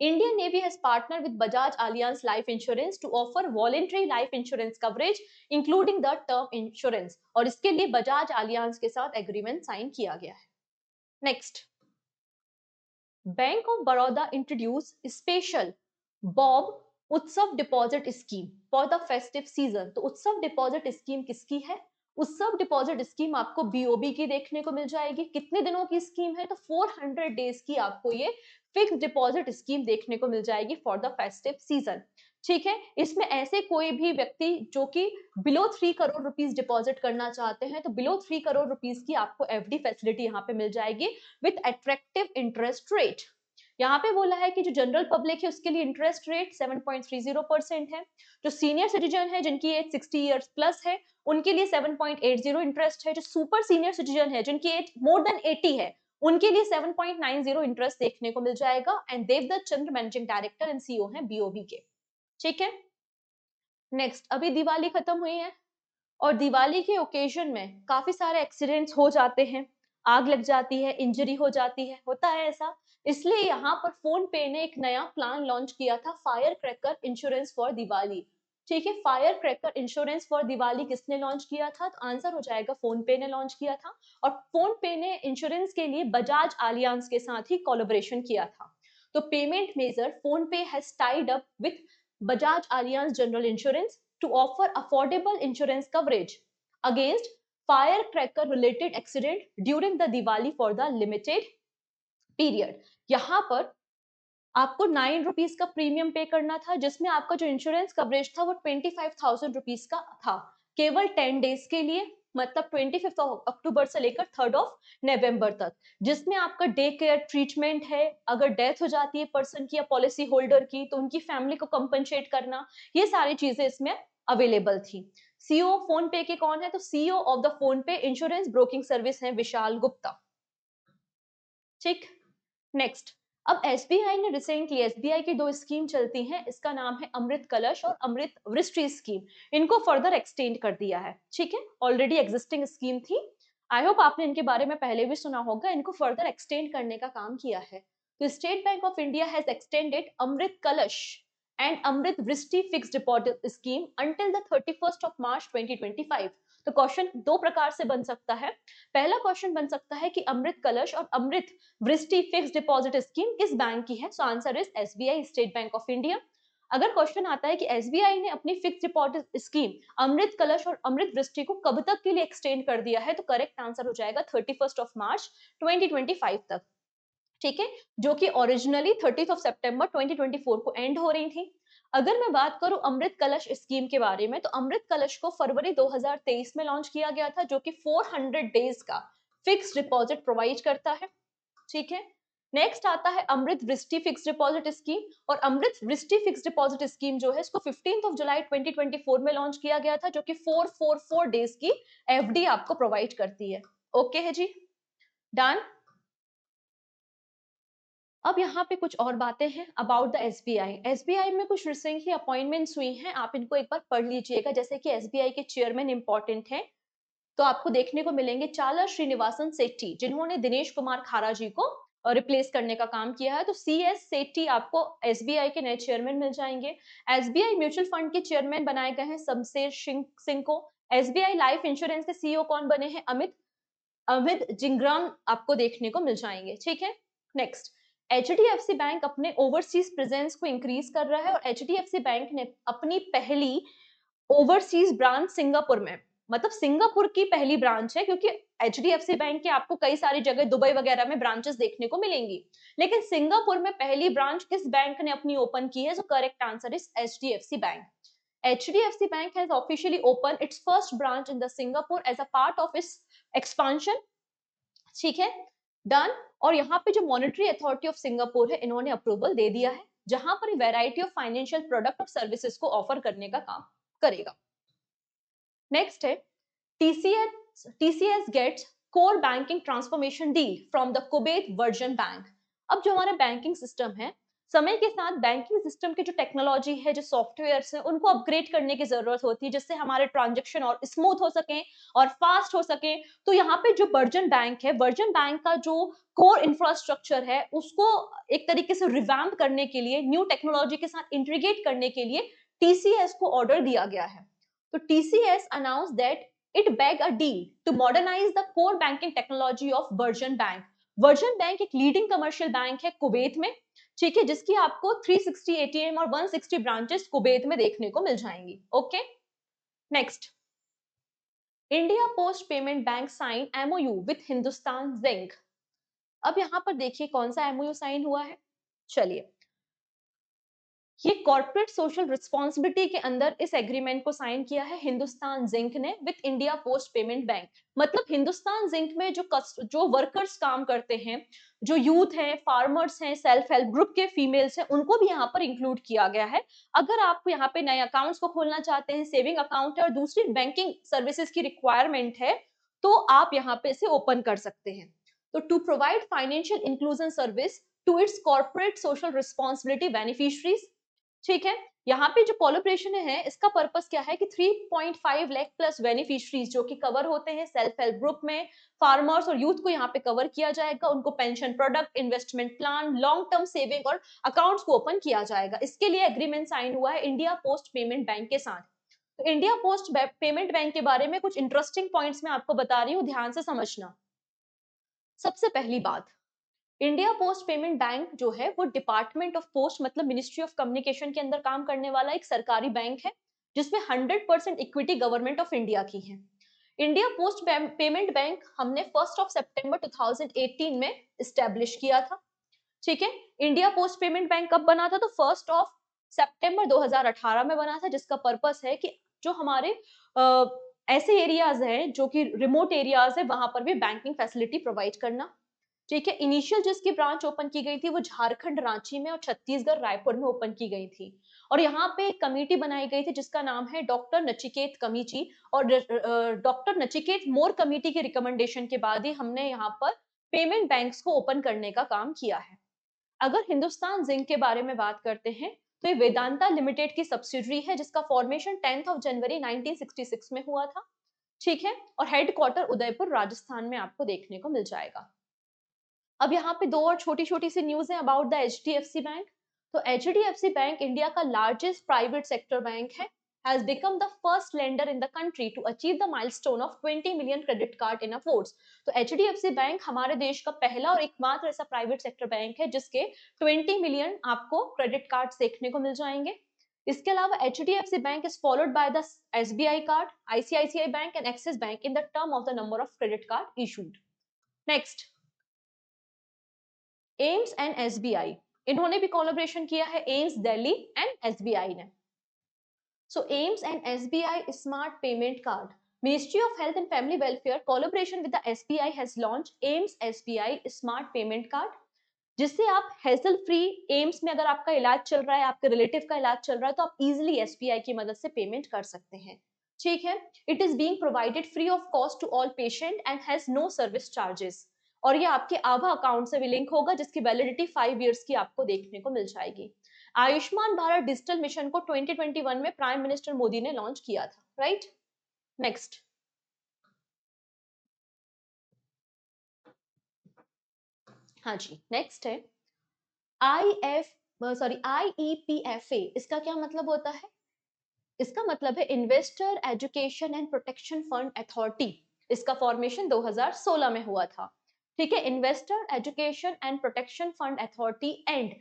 Speaker 1: Indian Navy has partnered with Bajaj Allianz Life Insurance to offer voluntary life insurance coverage, including the term insurance. और इसके लिए बजाज अलियांस के साथ एग्रीमेंट साइन किया गया है। Next, Bank of Baroda introduce special BOB Utsav deposit scheme for the festive season. तो Utsav deposit scheme किसकी है? उत्सव डिपॉजिट स्कीम आपको बीओबी की देखने को मिल जाएगी। कितने दिनों की स्कीम है? तो 400 डेज की आपको ये फिक्स डिपॉजिट स्कीम देखने को मिल जाएगी फॉर द फेस्टिव सीजन। ठीक है, इसमें ऐसे कोई भी व्यक्ति जो कि बिलो 3 करोड़ रुपीस डिपॉजिट करना चाहते हैं, तो बिलो 3 करोड़ रुपीस की आपको एफडी फैसिलिटी यहाँ पे मिल जाएगी विथ अट्रैक्टिव इंटरेस्ट रेट। यहाँ पे बोला है कि जो जनरल पब्लिक है उसके लिए इंटरेस्ट रेट 7.30% है। जो सीनियर सिटीजन है जिनकी एज 60 इयर्स प्लस है उनके लिए 7.80 इंटरेस्ट है। जो सुपर सीनियर सिटीजन है जिनकी एज मोर देन 80 है उनके लिए 7.90 इंटरेस्ट देखने को मिल जाएगा। And Devdatt Chandra managing director and CEO हैं बीओबी के। ठीक है, नेक्स्ट, अभी दिवाली खत्म हुई है और दिवाली के ओकेजन में काफी सारे एक्सीडेंट्स हो जाते हैं, आग लग जाती है, इंजरी हो जाती है, होता है ऐसा। इसलिए यहाँ पर फोन पे ने एक नया प्लान लॉन्च किया था, fire cracker insurance for Diwali. ठीक है, fire cracker insurance for Diwali किसने लॉन्च किया था? तो आंसर हो जाएगा फोन पे ने लॉन्च किया था। और फोन पे ने इंश्योरेंस के लिए बजाज अलियांस के साथ ही कोलैबोरेशन किया था। तो पेमेंट मेजर फोन पे has tied up with Bajaj alliance general insurance to offer affordable insurance coverage against firecracker related accident during the Diwali for the limited period। यहाँ पर आपको 9 रुपीस का प्रीमियम पे करना था, जिसमें आपका जो इंश्योरेंस कवरेज था वो 25,000 रुपीस का था, केवल 10 डेज के लिए, मतलब 25 अक्टूबर से लेकर 3 नवंबर तक, जिसमें आपका डे केयर ट्रीटमेंट है, अगर डेथ हो जाती है पर्सन की या पॉलिसी होल्डर की तो उनकी फैमिली को कंपनसेट करना, ये सारी चीजें इसमें अवेलेबल थी। सीईओ फोन पे के कौन है? तो सीईओ ऑफ द फोन पे इंश्योरेंस ब्रोकिंग सर्विस है विशाल गुप्ता। ठीक, नेक्स्ट, अब एसबीआई ने रिसेंटली, एसबीआई की दो स्कीम चलती हैं, इसका नाम है अमृत कलश और अमृत वृष्टि स्कीम, इनको फर्दर एक्सटेंड कर दिया है। ठीक है, ऑलरेडी एग्जिस्टिंग स्कीम थी, आई होप आपने इनके बारे में पहले भी सुना होगा, इनको फर्दर एक्सटेंड करने का काम किया है। तो State Bank of India has extended Amrit Kalash and Amrit Vrishti fixed deposit scheme until the 31 March 2025। तो क्वेश्चन दो प्रकार से बन सकता है। पहला क्वेश्चन बन सकता है कि अमृत कलश और अमृत वृष्टि फिक्स्ड डिपॉजिट स्कीम किस बैंक की है? So answer is SBI, state Bank of India. अगर क्वेश्चन आता है कि एसबीआई ने अपनी फिक्स्ड डिपॉजिट स्कीम अमृत कलश और अमृत वृष्टि को कब तक के लिए एक्सटेंड कर दिया है, तो करेक्ट आंसर हो जाएगा 31 मार्च 2025 तक। ठीक है, जो कि ओरिजिनली 30 सितंबर 2024 को एंड हो रही थी। अगर मैं बात करूं अमृत कलश स्कीम के बारे में, तो अमृत कलश को फरवरी 2023 में लॉन्च किया गया था, जो कि 400 डेज का फिक्स डिपॉजिट प्रोवाइड करता है। ठीक है, नेक्स्ट आता है अमृत वृष्टि फिक्स डिपॉजिट स्कीम, और अमृत वृष्टि फिक्स डिपॉजिट स्कीम जो है इसको 15 जुलाई 2024 में लॉन्च किया गया था, जो कि 444 डेज की एफडी आपको प्रोवाइड करती है। ओके है जी, डन। अब यहाँ पे कुछ और बातें हैं अबाउट द एसबीआई। एसबीआई में कुछ रिसेंटली अपॉइंटमेंट्स हुई हैं, आप इनको एक बार पढ़ लीजिएगा। जैसे कि एसबीआई के चेयरमैन इंपॉर्टेंट हैं, तो आपको देखने को मिलेंगे चाला श्रीनिवासन सेठी, जिन्होंने दिनेश कुमार खारा जी को रिप्लेस करने का काम किया है। तो सी एस सेठी आपको एसबीआई के नए चेयरमैन मिल जाएंगे। एसबीआई म्यूचुअल फंड के चेयरमैन बनाए गए हैं शमशेर सिंह को। एसबीआई लाइफ इंश्योरेंस के सीईओ कौन बने हैं? अमित अमित जिंग्राम आपको देखने को मिल जाएंगे। ठीक है, नेक्स्ट, एचडीएफसी बैंक अपने ओवरसीज प्रेजेंस को इंक्रीज कर रहा है और एचडीएफसी बैंक ने अपनी पहली ओवरसीज ब्रांच सिंगापुर में, मतलब सिंगापुर की पहली ब्रांच है, क्योंकि एचडीएफसी बैंक के आपको कई सारी जगह दुबई वगैरह में ब्रांचेस देखने को मिलेंगी, लेकिन सिंगापुर में पहली ब्रांच किस बैंक ने अपनी ओपन की है? जो correct answer is HDFC bank. HDFC Bank has officially opened its first branch in the Singapore as a part of its expansion। ठीक है, डन। और यहाँ पे जो मॉनेटरी अथॉरिटी ऑफ सिंगापुर है, इन्होंने अप्रूवल दे दिया है, जहां पर वैरायटी ऑफ फाइनेंशियल प्रोडक्ट और सर्विसेज को ऑफर करने का काम करेगा। नेक्स्ट है TCS gets core banking transformation deal from the Kuwait Virgin Bank। अब जो हमारा बैंकिंग सिस्टम है, समय के साथ बैंकिंग सिस्टम की जो टेक्नोलॉजी है, जो सॉफ्टवेयर्स हैं, उनको अपग्रेड करने की जरूरत होती है जिससे हमारे ट्रांजेक्शन और स्मूथ हो सके और फास्ट हो सके। तो यहाँ पे जो वर्जन बैंक है, वर्जन बैंक का जो कोर इंफ्रास्ट्रक्चर है उसको एक तरीके से रिवैम्प करने के लिए, न्यू टेक्नोलॉजी के साथ इंटीग्रेट करने के लिए टीसीएस को ऑर्डर दिया गया है। तो TCS announce that it begged a deal to modernize the core banking technology of Virgin Bank। Version bank एक लीडिंग कमर्शियल बैंक है कुवैत में, ठीक है, जिसकी आपको 360 एटीएम और 160 ब्रांचेस कुवैत में देखने को मिल जाएंगी। Okay, next, India post payment bank sign MOU with Hindustan Zinc. अब यहां पर देखिए कौन सा एमओयू साइन हुआ है। चलिए, ये कॉर्पोरेट सोशल रिस्पॉन्सिबिलिटी के अंदर इस एग्रीमेंट को साइन किया है हिंदुस्तान जिंक ने with India post payment bank. मतलब हिंदुस्तान जिंक में जो वर्कर्स काम करते हैं, जो यूथ हैं, फार्मर्स हैं, सेल्फ हेल्प ग्रुप के फीमेल्स हैं, उनको भी यहाँ पर इंक्लूड किया गया है। अगर आप यहाँ पे नए अकाउंट्स को खोलना चाहते हैं, सेविंग अकाउंट है और दूसरी बैंकिंग सर्विसेज की रिक्वायरमेंट है, तो आप यहाँ पे इसे ओपन कर सकते हैं। तो to provide financial inclusion service to its corporate social responsibility beneficiaries, ठीक है। यहाँ पे जो कोलैबोरेशन है इसका पर्पस क्या है कि 3.5 लाख प्लस बेनिफिशरीज जो कि कवर होते हैं सेल्फ हेल्प ग्रुप में, फार्मर्स और यूथ को यहाँ पे कवर किया जाएगा। उनको pension product, investment plan, long term saving और अकाउंट्स को ओपन किया जाएगा। इसके लिए एग्रीमेंट साइन हुआ है इंडिया पोस्ट पेमेंट बैंक के साथ। तो इंडिया पोस्ट पेमेंट बैंक के बारे में कुछ इंटरेस्टिंग पॉइंट्स मैं आपको बता रही हूँ, ध्यान से समझना। सबसे पहली बात, इंडिया पोस्ट पेमेंट बैंक जो है वो डिपार्टमेंट ऑफ पोस्ट मतलब मिनिस्ट्री ऑफ कम्युनिकेशन के अंदर काम करने वाला एक सरकारी बैंक है जिसमें 100% इक्विटी गवर्नमेंट ऑफ इंडिया की है। इंडिया पोस्ट पेमेंट बैंक हमने 1 सितंबर 2018 में स्टैब्लिश किया था, ठीक है। इंडिया पोस्ट पेमेंट बैंक कब बना था? तो 1 सितंबर 2018 में बना था, जिसका पर्पस है कि जो हमारे ऐसे एरियाज हैं जो कि रिमोट एरियाज है वहां पर भी बैंकिंग फैसिलिटी प्रोवाइड करना, ठीक है। इनिशियल जिसकी ब्रांच ओपन की गई थी वो झारखंड रांची में और छत्तीसगढ़ रायपुर में ओपन की गई थी। और यहाँ पे एक कमेटी बनाई गई थी जिसका नाम है डॉक्टर नचिकेत कमिटी। और डॉक्टर नचिकेत मोर कमेटी के रिकमेंडेशन के बाद ही हमने यहाँ पर पेमेंट बैंक्स को ओपन करने का काम किया है। अगर हिंदुस्तान जिंक के बारे में बात करते हैं तो ये वेदांता लिमिटेड की सब्सिडरी है जिसका फॉर्मेशन 10 जनवरी 1966 में हुआ था, ठीक है। और हेडक्वार्टर उदयपुर राजस्थान में आपको देखने को मिल जाएगा। अब यहाँ पे दो और छोटी छोटी सी न्यूज है अबाउट द एचडीएफसी बैंक। तो एचडीएफसी बैंक इंडिया का लार्जेस्ट प्राइवेट सेक्टर बैंक है, has become the first lender in the country to achieve the milestone of 20 million credit card in a force। तो HDFC bank हमारे देश का पहला और एकमात्र ऐसा प्राइवेट सेक्टर बैंक है जिसके 20 मिलियन आपको क्रेडिट कार्ड देखने को मिल जाएंगे। इसके अलावा HDFC bank is followed by the SBI card, ICICI bank and axis bank in the term of the number of credit card issued. Next, AIIMS and SBI, इन्होंने भी कोलैबोरेशन किया है, एम्स दिल्ली एंड एसबीआई ने। So AIIMS and SBI smart payment card, Ministry of Health and Family Welfare collaboration with the SBI has launch AIIMS SBI smart payment card, जिससे आप hassle free, AIIMS में अगर आपका इलाज चल रहा है, आपके रिलेटिव का इलाज चल रहा है, तो आप इजिली एसबीआई की मदद से पेमेंट कर सकते हैं, ठीक है। It is being provided free of cost to all patient and has no service charges. और ये आपके आभा अकाउंट से भी लिंक होगा जिसकी वैलिडिटी 5 इयर्स की आपको देखने को मिल जाएगी। आयुष्मान भारत डिजिटल मिशन को 2021 में प्राइम मिनिस्टर मोदी ने लॉन्च किया था, राइट। नेक्स्ट, हाँ जी, नेक्स्ट है आईईपीएफए। इसका क्या मतलब होता है? इसका मतलब है investor education and protection fund authority. इसका फॉर्मेशन 2016 में हुआ था, ठीक है। Investor education and protection fund authority and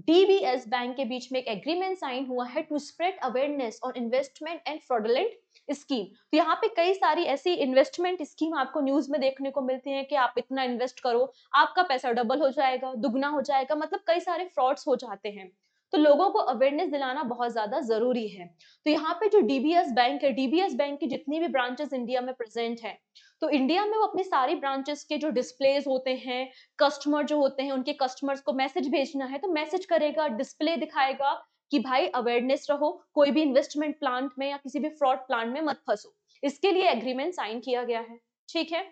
Speaker 1: DBS bank के बीच में एक एग्रीमेंट साइन हुआ है to spread awareness on investment and fraudulent scheme. तो यहाँ पे कई सारी ऐसी इन्वेस्टमेंट स्कीम आपको न्यूज में देखने को मिलती है कि आप इतना इन्वेस्ट करो, आपका पैसा डबल हो जाएगा, दुगना हो जाएगा, मतलब कई सारे फ्रॉड्स हो जाते हैं। तो लोगों को अवेयरनेस दिलाना बहुत ज्यादा जरूरी है। तो यहाँ पे जो डीबीएस बैंक है, डीबीएस बैंक की जितनी भी ब्रांचेस इंडिया में प्रेजेंट है, तो इंडिया में वो अपनी सारी ब्रांचेस के जो डिस्प्लेज होते हैं, कस्टमर जो होते हैं, उनके कस्टमर्स को मैसेज भेजना है तो मैसेज करेगा, डिस्प्ले दिखाएगा कि भाई अवेयरनेस रहो, कोई भी इन्वेस्टमेंट प्लान में या किसी भी फ्रॉड प्लान में मत फंसो। इसके लिए एग्रीमेंट साइन किया गया है। ठीक है।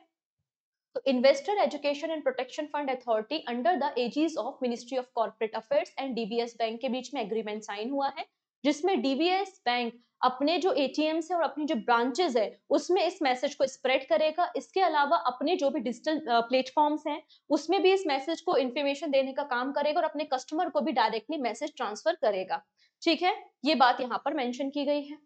Speaker 1: तो investor education and protection fund authority under the aegis of ministry of corporate affairs and DBS bank के बीच में एग्रीमेंट साइन हुआ है, जिसमें डीबीएस बैंक अपने जो एटीएम्स है और अपनी जो ब्रांचेस है उसमें इस मैसेज को स्प्रेड करेगा। इसके अलावा अपने जो भी डिजिटल प्लेटफॉर्म्स हैं उसमें भी इस मैसेज को इंफॉर्मेशन देने का काम करेगा और अपने कस्टमर को भी डायरेक्टली मैसेज ट्रांसफर करेगा। ठीक है, ये बात यहाँ पर मेंशन की गई है।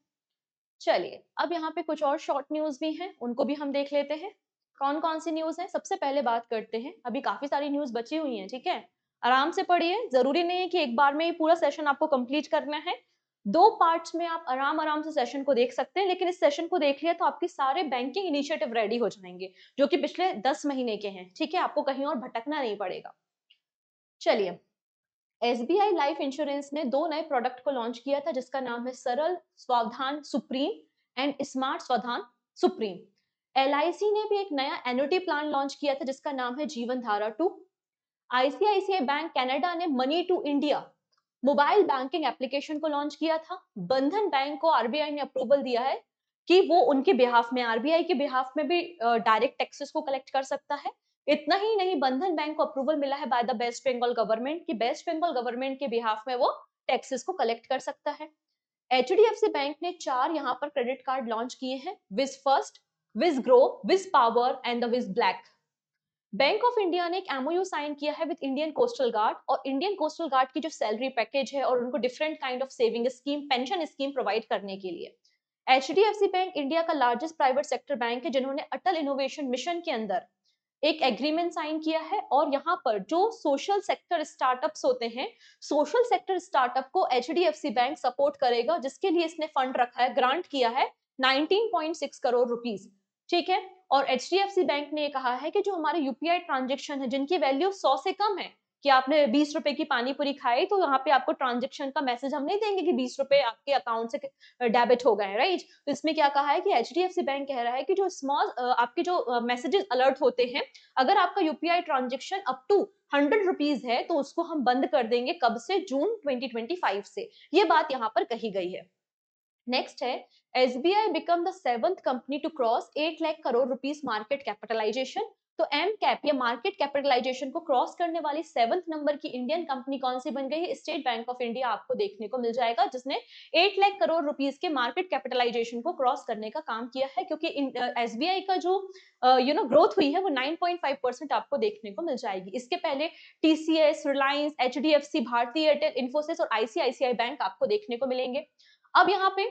Speaker 1: चलिए, अब यहाँ पे कुछ और शॉर्ट न्यूज भी हैं, उनको भी हम देख लेते हैं। कौन-कौन सी न्यूज़ है? सबसे पहले बात करते हैं, अभी काफ़ी सारी न्यूज़ बची हुई हैं, ठीक है? आराम से पढ़िए, ज़रूरी नहीं है कि एक बार में ही पूरा सेशन आपको कंप्लीट करना है। 2 पार्ट्स में आप आराम-आराम से सेशन को देख सकते हैं, लेकिन इस सेशन को देख लिया तो आपके सारे बैंकिंग इनिशिएटिव रेडी हो जाएँगे, जो कि पिछले 10 महीने के हैं, ठीक है? आपको कहीं और भटकना नहीं पड़ेगा। चलिए, एसबीआई लाइफ इंश्योरेंस ने 2 नए प्रोडक्ट को लॉन्च किया था, जिसका नाम है Saral Swavdhan Supreme and Smart Swavdhan Supreme. LIC ने भी एक नया एन्युटी प्लान लॉन्च किया था, जिसका नाम है Jeevan Dhara 2। ICICI bank Canada ने money to India mobile banking application को लॉन्च किया था। बंधन बैंक को आरबीआई ने अप्रूवल दिया है कि वो उनके बिहाफ में, आरबीआई के बिहाफ में भी डायरेक्ट टैक्सेस को कलेक्ट कर सकता है। इतना ही नहीं, बंधन बैंक को अप्रूवल मिला है by the west Bengal government कि वेस्ट बंगाल गवर्नमेंट के बिहाफ में वो टैक्सेस को कलेक्ट कर सकता है। एचडीएफसी बैंक ने 4 यहाँ पर क्रेडिट कार्ड लॉन्च किए हैं, wiz first, wiz grow, wiz power and the wiz black. Bank of India ने एक एमओयू साइन किया है विद इंडियन कोस्टल गार्ड, और इंडियन कोस्टल गार्ड की जो सैलरी पैकेज है और उनको different kind of saving scheme, pension scheme provide करने के लिए। एचडीएफसी बैंक इंडिया का लार्जेस्ट प्राइवेट सेक्टर बैंक है, जिन्होंने अटल इनोवेशन मिशन के अंदर एक एग्रीमेंट साइन किया है, और यहाँ पर जो सोशल सेक्टर स्टार्टअप्स होते हैं, सोशल सेक्टर स्टार्टअप को एचडीएफसी बैंक सपोर्ट करेगा, जिसके लिए इसने फंड रखा है, ग्रांट किया है 19.6 करोड़ रुपीस। ठीक है, और एचडीएफसी बैंक ने कहा है कि जो हमारे यूपीआई ट्रांजेक्शन है, जिनकी वैल्यू 100 से कम है, कि आपने 20 रुपए की पानी पूरी खाई तो यहाँ पे आपको ट्रांजेक्शन का मैसेज हम नहीं देंगे कि 20 रुपए आपके अकाउंट से डेबिट हो गए, राइट? तो इसमें क्या कहा है कि एचडीएफसी बैंक कह रहा है कि जो स्मॉल आपके जो मैसेजेस अलर्ट होते हैं, अगर आपका UPI transaction up to 100 rupees है तो उसको हम बंद कर देंगे। कब से? जून 2025 से। ये बात यहाँ पर कही गई है। नेक्स्ट है, SBI become the 7th company to cross 8 lakh crore rupees market capitalisation. तो एम कैप या मार्केट कैपिटलाइजेशन को क्रॉस करने वाली 7th नंबर की इंडियन कंपनी कौन सी बन गई है? स्टेट बैंक ऑफ इंडिया आपको देखने को मिल जाएगा, जिसने 8 लाख करोड़ रुपीस के मार्केट कैपिटलाइजेशन को क्रॉस करने का काम किया है, क्योंकि एसबीआई का जो ग्रोथ हुई है वो 9.5% आपको देखने को मिल जाएगी। इसके पहले टीसीएस, रिलायंस, एचडीएफसी, भारतीय एयरटेल, इन्फोसिस और आईसीआईसीआई बैंक आपको देखने को मिलेंगे। अब यहाँ पे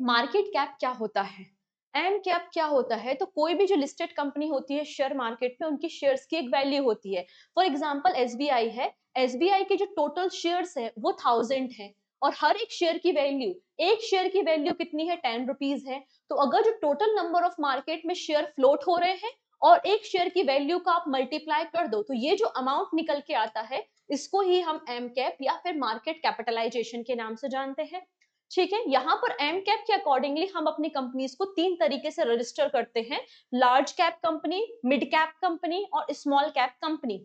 Speaker 1: मार्केट कैप क्या होता है, एम कैप क्या होता है? तो कोई भी जो लिस्टेड कंपनी होती है शेयर मार्केट में, उनकी शेयर्स की एक वैल्यू होती है। फॉर एग्जांपल एसबीआई है, एसबीआई के जो टोटल शेयर्स है वो 1000 है, और हर एक शेयर की वैल्यू, एक शेयर की वैल्यू कितनी है? 10 रुपीज है। तो अगर जो टोटल नंबर ऑफ मार्केट में शेयर फ्लोट हो रहे हैं और एक शेयर की वैल्यू का आप मल्टीप्लाई कर दो, तो ये जो अमाउंट निकल के आता है, इसको ही हम एम कैप या फिर मार्केट कैपिटलाइजेशन के नाम से जानते हैं। ठीक है, यहाँ पर एम कैप के अकॉर्डिंगली हम अपनी कंपनीज को 3 तरीके से रजिस्टर करते हैं, large cap company, mid cap company और स्मॉल कैप कंपनी।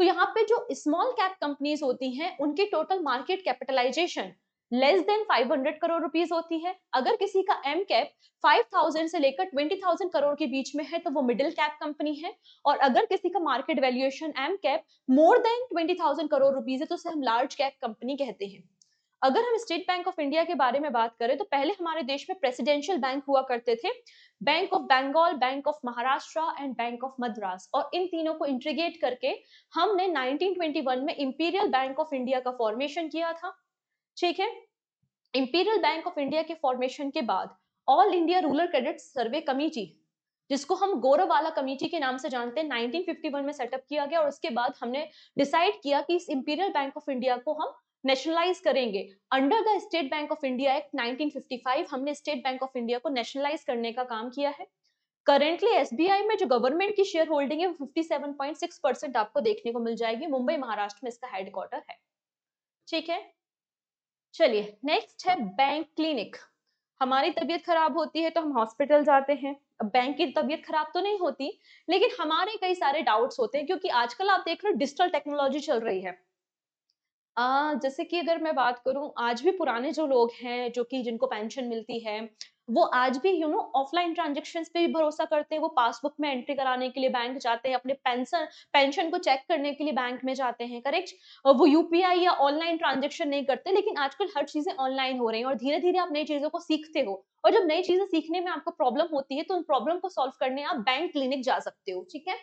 Speaker 1: तो यहाँ पे जो स्मॉल कैप कंपनीज होती हैं, उनकी total market capitalisation less than 500 crore rupees होती है। अगर किसी का एम कैप 5000 से लेकर 20,000 करोड़ के बीच में है तो वो मिडिल कैप कंपनी है, और अगर किसी का market valuation M cap more than 20,000 crore rupees है तो उसे हम लार्ज कैप कंपनी कहते हैं। अगर हम स्टेट बैंक ऑफ इंडिया के बारे में बात करें तो पहले हमारे देश में प्रेसिडेंशियल बैंक हुआ करते थे, bank of Bengal, bank of Maharashtra and bank of Madras, और इन तीनों को इंटीग्रेट करके हमने 1921 में इंपीरियल बैंक ऑफ इंडिया का फॉर्मेशन किया था। ठीक है, इंपीरियल बैंक ऑफ इंडिया के फॉर्मेशन के बाद all India rural credit survey committee, जिसको हम गौरववाला कमेटी के नाम से जानते हैं, 1951 में सेटअप किया गया, और उसके बाद हमने डिसाइड किया कि इस इंपीरियल बैंक ऑफ इंडिया को हम नेशनलाइज करेंगे। Under the state Bank of India act 1955 हमने स्टेट बैंक ऑफ इंडिया को नेशनलाइज करने का काम किया है। करेंटली एसबीआई में जो गवर्नमेंट की शेयर होल्डिंग है वो 57.6% आपको देखने को मिल जाएगी। मुंबई महाराष्ट्र में इसका हेडक्वार्टर है। ठीक है, चलिए नेक्स्ट है बैंक क्लिनिक। हमारी तबीयत खराब होती है तो हम हॉस्पिटल जाते हैं। अब बैंक की तबीयत खराब तो नहीं होती, लेकिन हमारे कई सारे डाउट्स होते हैं, क्योंकि आजकल आप देख रहे हो डिजिटल टेक्नोलॉजी चल रही है। जैसे कि अगर मैं बात करूँ, आज भी पुराने जो लोग हैं, जो कि जिनको पेंशन मिलती है, वो आज भी ऑफलाइन ट्रांज़ैक्शंस पे भी भरोसा करते हैं। वो पासबुक में एंट्री कराने के लिए बैंक जाते हैं, अपने पेंशन पेंशन को चेक करने के लिए बैंक में जाते हैं, करेक्ट? वो यूपीआई या ऑनलाइन ट्रांज़ैक्शन नहीं करते, लेकिन आजकल हर चीज़ें ऑनलाइन हो रही हैं और धीरे-धीरे आप नई चीज़ों को सीखते हो। और जब नई चीज़ें सीखने में आपको प्रॉब्लम होती है, तो उन प्रॉब्लम को सॉल्व करने आप बैंक क्लिनिक जा सकते हो, ठीक है?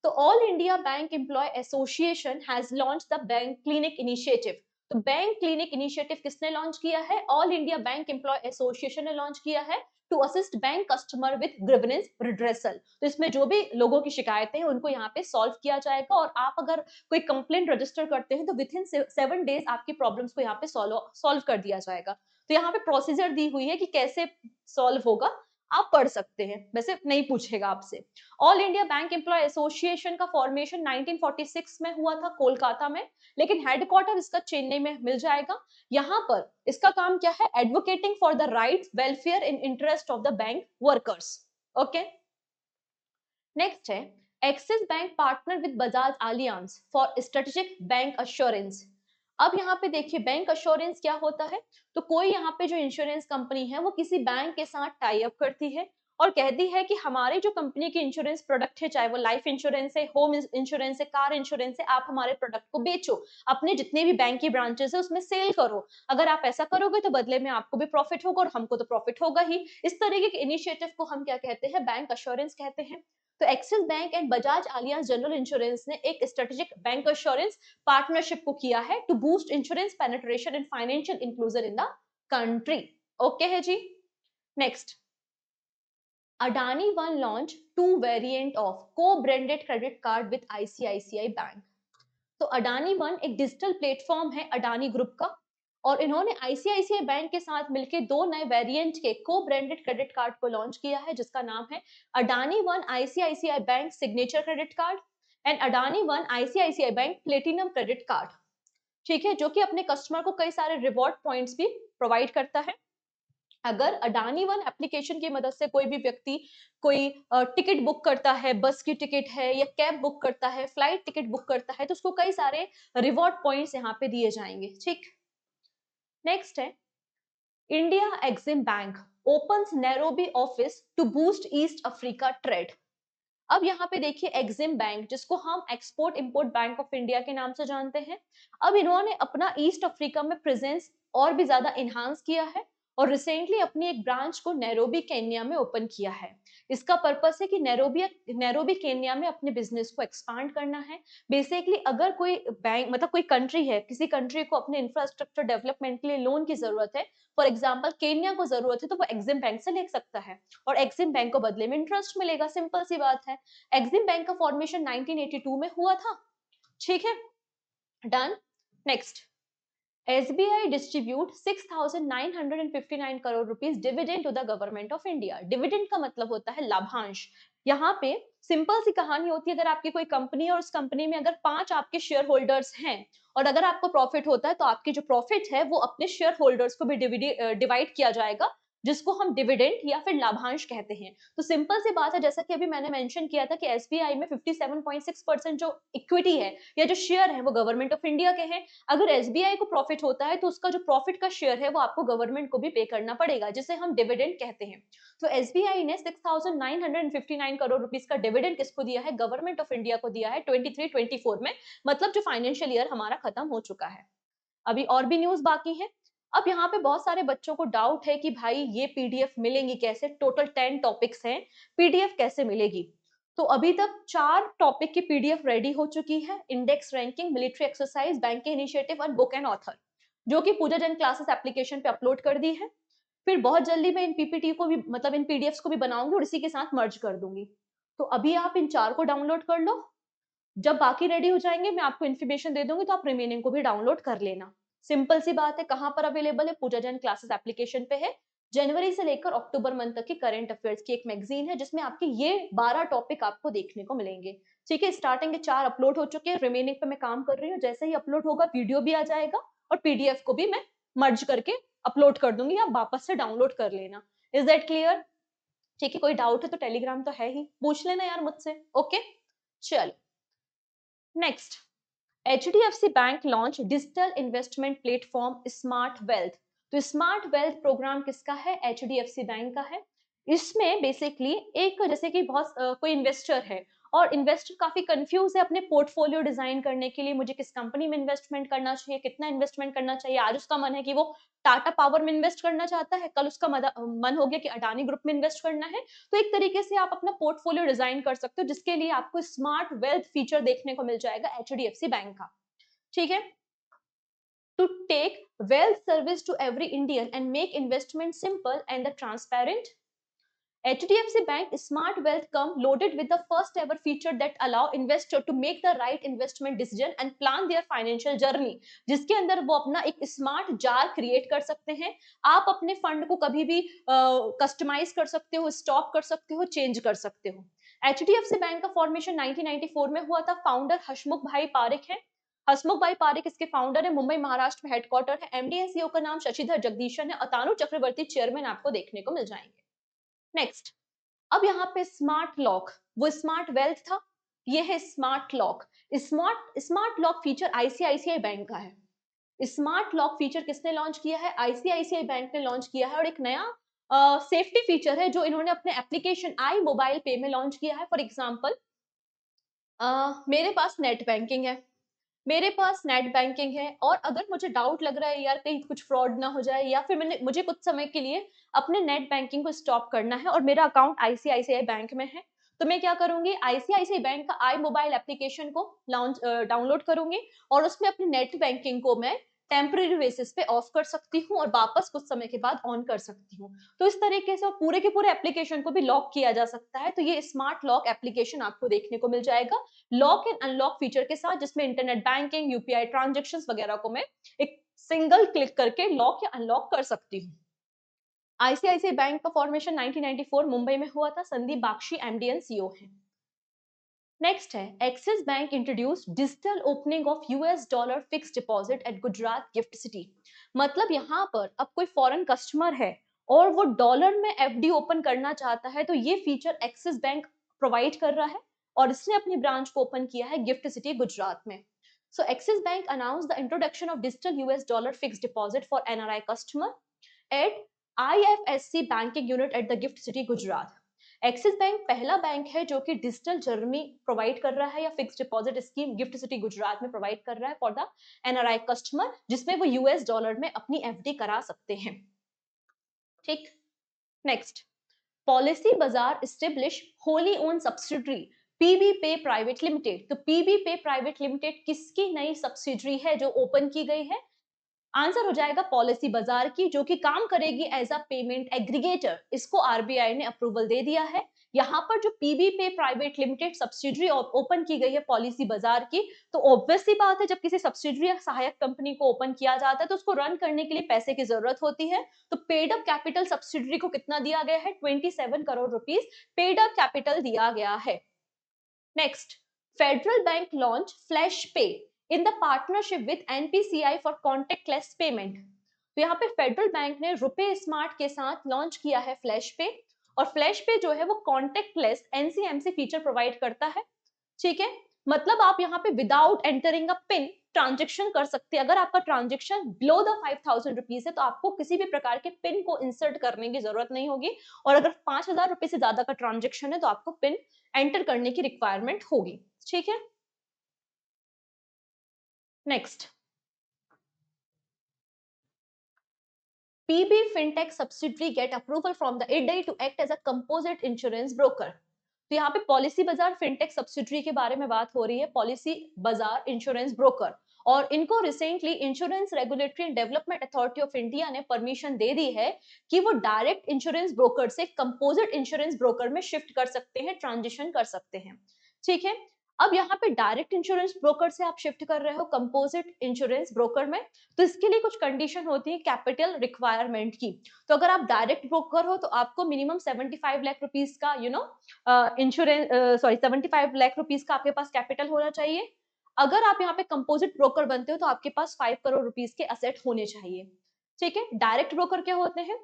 Speaker 1: तो all India bank employ association has launch the bank clinic initiative. तो बैंक क्लिनिक इनिशिएटिव किसने लॉन्च किया है? All India bank employ association ने लॉन्च किया है to assist bank customer with grievance redressal. तो इसमें जो भी लोगों की शिकायतें हैं उनको यहाँ पे सॉल्व किया जाएगा, और आप अगर कोई कंप्लेंट रजिस्टर करते हैं तो विद इन 7 डेज आपकी प्रॉब्लम्स को यहाँ पे सॉल्व कर दिया जाएगा। तो यहाँ पे प्रोसीजर दी हुई है कि कैसे सॉल्व होगा, आप पढ़ सकते हैं, वैसे नहीं पूछेगा आपसे। All India bank employ association का फॉर्मेशन 1946 में हुआ था कोलकाता में, लेकिन हेडक्वार्टर इसका चेन्नई में मिल जाएगा। यहाँ पर इसका काम क्या है? Advocating for the rights welfare in interest of the bank workers. Okay, next है Axis Bank partner with Bajaj Allianz for strategic bank assurance. अब यहाँ पे देखिए बैंक अश्योरेंस क्या होता है। तो कोई यहाँ पे जो इंश्योरेंस कंपनी है वो किसी बैंक के साथ टाई अप करती है और कहती है कि हमारे जो कंपनी के इंश्योरेंस प्रोडक्ट है, चाहे वो लाइफ इंश्योरेंस है, होम इंश्योरेंस है, कार इंश्योरेंस है, आप हमारे प्रोडक्ट को बेचो, अपने जितने भी बैंक की ब्रांचेस है उसमें सेल करो। अगर आप ऐसा करोगे तो बदले में आपको भी प्रॉफिट होगा और हमको तो प्रॉफिट होगा ही। इस तरीके के इनिशिएटिव को हम क्या कहते हैं? बैंक अश्योरेंस कहते हैं। तो Axis Bank and Bajaj Allianz General Insurance ने एक स्ट्रेटेजिक बैंक अश्योरेंस पार्टनरशिप को किया है to boost insurance penetration and financial inclusion in the country. Okay है जी। Next, Adani One launch two variant of co branded credit card with ICICI Bank. तो Adani One एक digital platform है Adani group का, और इन्होंने आईसीआईसीआई बैंक के साथ मिलकर दो नए वेरिएंट के को ब्रांडेड क्रेडिट कार्ड को लॉन्च किया है, जिसका नाम है Adani one ICICI bank signature credit card and Adani one ICICI bank platinum credit card. ठीक है, जो कि अपने कस्टमर को कई सारे रिवॉर्ड पॉइंट्स भी प्रोवाइड करता है। अगर अडानी वन एप्लीकेशन की मदद से कोई भी व्यक्ति कोई टिकट बुक करता है, बस की टिकट है या कैब बुक करता है, फ्लाइट टिकट बुक करता है, तो उसको कई सारे रिवॉर्ड पॉइंट्स यहाँ पे दिए जाएंगे। ठीक, नेक्स्ट है India EXIM bank opens Nairobi office to boost east Africa trade. अब यहाँ पे देखिए एक्सिम बैंक, जिसको हम export import bank of India के नाम से जानते हैं, अब इन्होंने अपना ईस्ट अफ्रीका में प्रेजेंस और भी ज्यादा इन्हांस किया है और रिसेंटली अपनी एक ब्रांच को नैरोबी केन्या में ओपन किया है। इसका पर्पस है कि नैरोबी केन्या में अपने बिजनेस को एक्सपांड करना है। बेसिकली अगर कोई बैंक मतलब कोई कंट्री है, किसी कंट्री को अपने इंफ्रास्ट्रक्चर डेवलपमेंट के लिए लोन की जरूरत है, फॉर एग्जाम्पल केन्या को जरूरत है, तो वो एक्सिम बैंक से ले सकता है और एक्सिम बैंक को बदले में इंटरेस्ट मिलेगा। सिंपल सी बात है। एक्सिम बैंक का फॉर्मेशन 1982 में हुआ था। ठीक है, done. Next, SBI distribute 6,959 crore rupees dividend to the government of India. Dividend का मतलब होता है लाभांश। यहाँ पे सिंपल सी कहानी होती है, अगर आपकी कोई कंपनी है और उस कंपनी में अगर 5 आपके शेयर होल्डर्स हैं और अगर आपको प्रॉफिट होता है तो आपकी जो प्रॉफिट है वो अपने शेयर होल्डर्स को भी डिवाइड किया जाएगा, जिसको हम डिविडेंड या फिर लाभांश कहते हैं। तो सिंपल सी बात है, जैसा कि अभी मैंने मेंशन किया था कि एसबीआई में 57.6% जो इक्विटी है या जो शेयर है वो गवर्नमेंट ऑफ इंडिया के हैं। अगर एसबीआई को प्रॉफिट होता है तो उसका जो प्रॉफिट का शेयर है वो आपको गवर्नमेंट को भी पे करना पड़ेगा, जिसे हम डिविडेंड कहते हैं। तो एसबीआई ने 6,959 करोड़ रुपीस का डिविडेंड किसको दिया है? गवर्नमेंट ऑफ इंडिया को दिया है 23-24 में, मतलब जो फाइनेंशियल ईयर हमारा खत्म हो चुका है। अभी और भी न्यूज बाकी है। अब यहाँ पे बहुत सारे बच्चों को डाउट है कि भाई ये पीडीएफ मिलेंगी कैसे? टोटल 10 टॉपिक्स हैं, पीडीएफ कैसे मिलेगी? तो अभी तक 4 टॉपिक की पीडीएफ रेडी हो चुकी है। Index ranking, military exercise, bank initiative और बुक एंड ऑथर, जो कि पूजा जैन क्लासेस एप्लीकेशन पे अपलोड कर दी है। फिर बहुत जल्दी मैं इन पीपीटी को भी मतलब इन पीडीएफ्स को भी बनाऊंगी और इसी के साथ मर्ज कर दूंगी। तो अभी आप इन 4 को डाउनलोड कर लो। जब बाकी रेडी हो जाएंगे मैं आपको इन्फॉर्मेशन दे दूंगी, तो आप रिमेनिंग को भी डाउनलोड कर लेना। सिंपल सी बात है। कहां पर अवेलेबल है? पूजा जैन क्लासेस एप्लीकेशन पे है। जनवरी से लेकर अक्टूबर मंथ तक की करंट अफेयर्स की एक मैगजीन है, जिसमें आपके ये 12 टॉपिक आपको देखने को मिलेंगे। ठीक है, स्टार्टिंग के 4 अपलोड हो चुके हैं, रिमेनिंग पे मैं काम कर रही हूँ। जैसे ही अपलोड होगा वीडियो भी आ जाएगा और पीडीएफ को भी मैं मर्ज करके अपलोड कर दूंगी, आप वापस से डाउनलोड कर लेना। Is that clear? ठीक है, कोई डाउट है तो टेलीग्राम तो है ही, पूछ लेना यार मुझसे। ओके, चलो next, HDFC bank launch digital investment platform smart wealth. तो स्मार्ट वेल्थ प्रोग्राम किसका है? HDFC बैंक का है। इसमें बेसिकली एक जैसे कि बहुत कोई इन्वेस्टर है और इन्वेस्टर काफी कंफ्यूज है अपने पोर्टफोलियो डिजाइन करने के लिए, मुझे किस कंपनी में इन्वेस्टमेंट करना चाहिए, कितना इन्वेस्टमेंट करना चाहिए। आज उसका मन है कि वो टाटा पावर में इन्वेस्ट करना चाहता है, कल उसका मन हो गया कि अडानी ग्रुप में इन्वेस्ट करना है। तो एक तरीके से आप अपना पोर्टफोलियो डिजाइन कर सकते हो, जिसके लिए आपको स्मार्ट वेल्थ फीचर देखने को मिल जाएगा HDFC बैंक का। ठीक है। To take wealth service to every Indian and make investment simple and transparent, HDFC Bank Smart Wealth come loaded with the first ever feature that allow investor to make the right investment decision and plan their financial journey, जिसके अंदर वो अपना एक smart jar create कर सकते हैं। आप अपने फंड को कभी भी कस्टमाइज कर सकते हो, स्टॉप कर सकते हो, चेंज कर सकते हो। HDFC बैंक का फॉर्मेशन 1994 में हुआ था। फाउंडर हसमुख भाई पारिक है। हसमुख भाई पारिक इसके फाउंडर है। मुंबई महाराष्ट्र में हेडक्वार्टर है। MD एंड CEO का नाम शशिधर जगदीशन है। अतानु चक्रवर्ती चेयरमैन आपको देखने को मिल जाएंगे। नेक्स्ट, अब यहाँ पे स्मार्ट लॉक, वो स्मार्ट वेल्थ था, ये है smart lock. Smart smart lock feature ICICI bank का है। स्मार्ट लॉक फीचर किसने लॉन्च किया है? आईसीआईसीआई बैंक ने लॉन्च किया है। और एक नया सेफ्टी फीचर है जो इन्होंने अपने एप्लीकेशन आई मोबाइल पे में लॉन्च किया है। फॉर एग्जाम्पल, मेरे पास नेट बैंकिंग है, मेरे पास नेट बैंकिंग है और अगर मुझे डाउट लग रहा है यार कहीं कुछ फ्रॉड ना हो जाए, या फिर मुझे कुछ समय के लिए अपने नेट बैंकिंग को स्टॉप करना है और मेरा अकाउंट आईसीआईसीआई बैंक में है, तो मैं क्या करूंगी? आईसीआईसीआई बैंक का आई मोबाइल एप्लीकेशन को लॉन्च डाउनलोड करूंगी और उसमें अपनी नेट बैंकिंग को मैं टेम्पररी बेसिस पे ऑफ कर सकती हूँ और वापस कुछ समय के बाद ऑन कर सकती हूँ। तो इस तरीके से पूरे के पूरे एप्लीकेशन को भी लॉक किया जा सकता है। तो ये स्मार्ट लॉक एप्लीकेशन आपको देखने को मिल जाएगा लॉक एंड अनलॉक फीचर के साथ, जिसमें इंटरनेट बैंकिंग, यूपीआई ट्रांजेक्शन्स वगैरह को मैं एक सिंगल क्लिक करके लॉक या अनलॉक कर सकती हूँ। आईसीआईसीआई बैंक का फॉर्मेशन 1994 मुंबई में हुआ था। Sandeep Bakshi MD and CEO है। नेक्स्ट है, Axis bank introduce digital opening of $US fix deposit eight Gujarat gift city. मतलब यहाँ पर अब कोई फॉरेन कस्टमर है और वो डॉलर में FD ओपन करना चाहता है, तो ये फीचर एक्सिस बैंक प्रोवाइड कर रहा है और इसने अपनी ब्रांच को ओपन किया है गिफ्ट सिटी गुजरात में। So Axis Bank announced the introduction of digital $US fixed deposit for NRI customer at IFSC banking unit at the Gift City, Gujarat. Axis bank पहला बैंक है जो कि डिजिटल जर्नी प्रोवाइड कर रहा है या fix deposit scheme gift city Gujarat में provide कर रहा है फॉर द एनआरआई कस्टमर, जिसमें वो $US में अपनी FD करा सकते हैं। ठीक। Next, Policybazaar establish wholly own subsidiary PB pay private limited. तो पीबी पे प्राइवेट लिमिटेड किसकी नई सब्सिडरी है जो ओपन की गई है? आंसर हो जाएगा पॉलिसी बाजार की, जो कि काम करेगी एज अ पेमेंट एग्रीगेटर। इसको आरबीआई ने अप्रूवल दे दिया है। यहाँ पर जो PB pay private limited subsidiary open की गई है पॉलिसी बाजार की, तो ऑब्वियस सी बात है जब किसी सब्सिडरी या सहायक कंपनी को ओपन किया जाता है तो उसको रन करने के लिए पैसे की जरूरत होती है। तो पेड अप कैपिटल सब्सिडरी को कितना दिया गया है? 27 crore rupees paid up capital दिया गया है। Next, Federal Bank launch Flash Pay in the partnership with NPCI for contactless payment. तो यहाँ पे फेडरल बैंक ने रुपे स्मार्ट के साथ लॉन्च किया है फ्लैश पे, और फ्लैश पे जो है वो कॉन्टेक्टलेस एनसीएमसी फीचर प्रोवाइड करता है। ठीक है, मतलब आप यहाँ पे without entering a pin transaction कर सकते हैं। अगर आपका ट्रांजेक्शन बिलो द 5,000 रुपीज है तो आपको किसी भी प्रकार के पिन को इंसर्ट करने की जरूरत नहीं होगी, और अगर 5,000 रुपए से ज्यादा का ट्रांजेक्शन है तो आपको पिन एंटर करने की रिक्वायरमेंट होगी। ठीक है। Next, PB FinTech subsidiary get approval from the IRDAI to act as a composite insurance broker। तो यहाँ पे पॉलिसी बाजार फिनटेक सब्सिडरी के बारे में बात हो रही है, पॉलिसी बाजार इंश्योरेंस ब्रोकर, और इनको recently insurance regulatory and development authority of India ने परमिशन दे दी है कि वो डायरेक्ट इंश्योरेंस ब्रोकर से कंपोजिट इंश्योरेंस ब्रोकर में शिफ्ट कर सकते हैं, ट्रांजिशन कर सकते हैं। ठीक है। अब यहाँ पे डायरेक्ट इंश्योरेंस ब्रोकर से आप शिफ्ट कर रहे हो कंपोजिट इंश्योरेंस ब्रोकर में, तो इसके लिए कुछ कंडीशन होती है कैपिटल रिक्वायरमेंट की। तो अगर आप डायरेक्ट ब्रोकर हो तो आपको मिनिमम 75 लाख रुपीस का इंश्योरेंस 75 लाख रुपीस का आपके पास कैपिटल होना चाहिए। अगर आप यहाँ पे कंपोजिट ब्रोकर बनते हो तो आपके पास 5 करोड़ रुपीस के असेट होने चाहिए। ठीक है। डायरेक्ट ब्रोकर क्या होते हैं?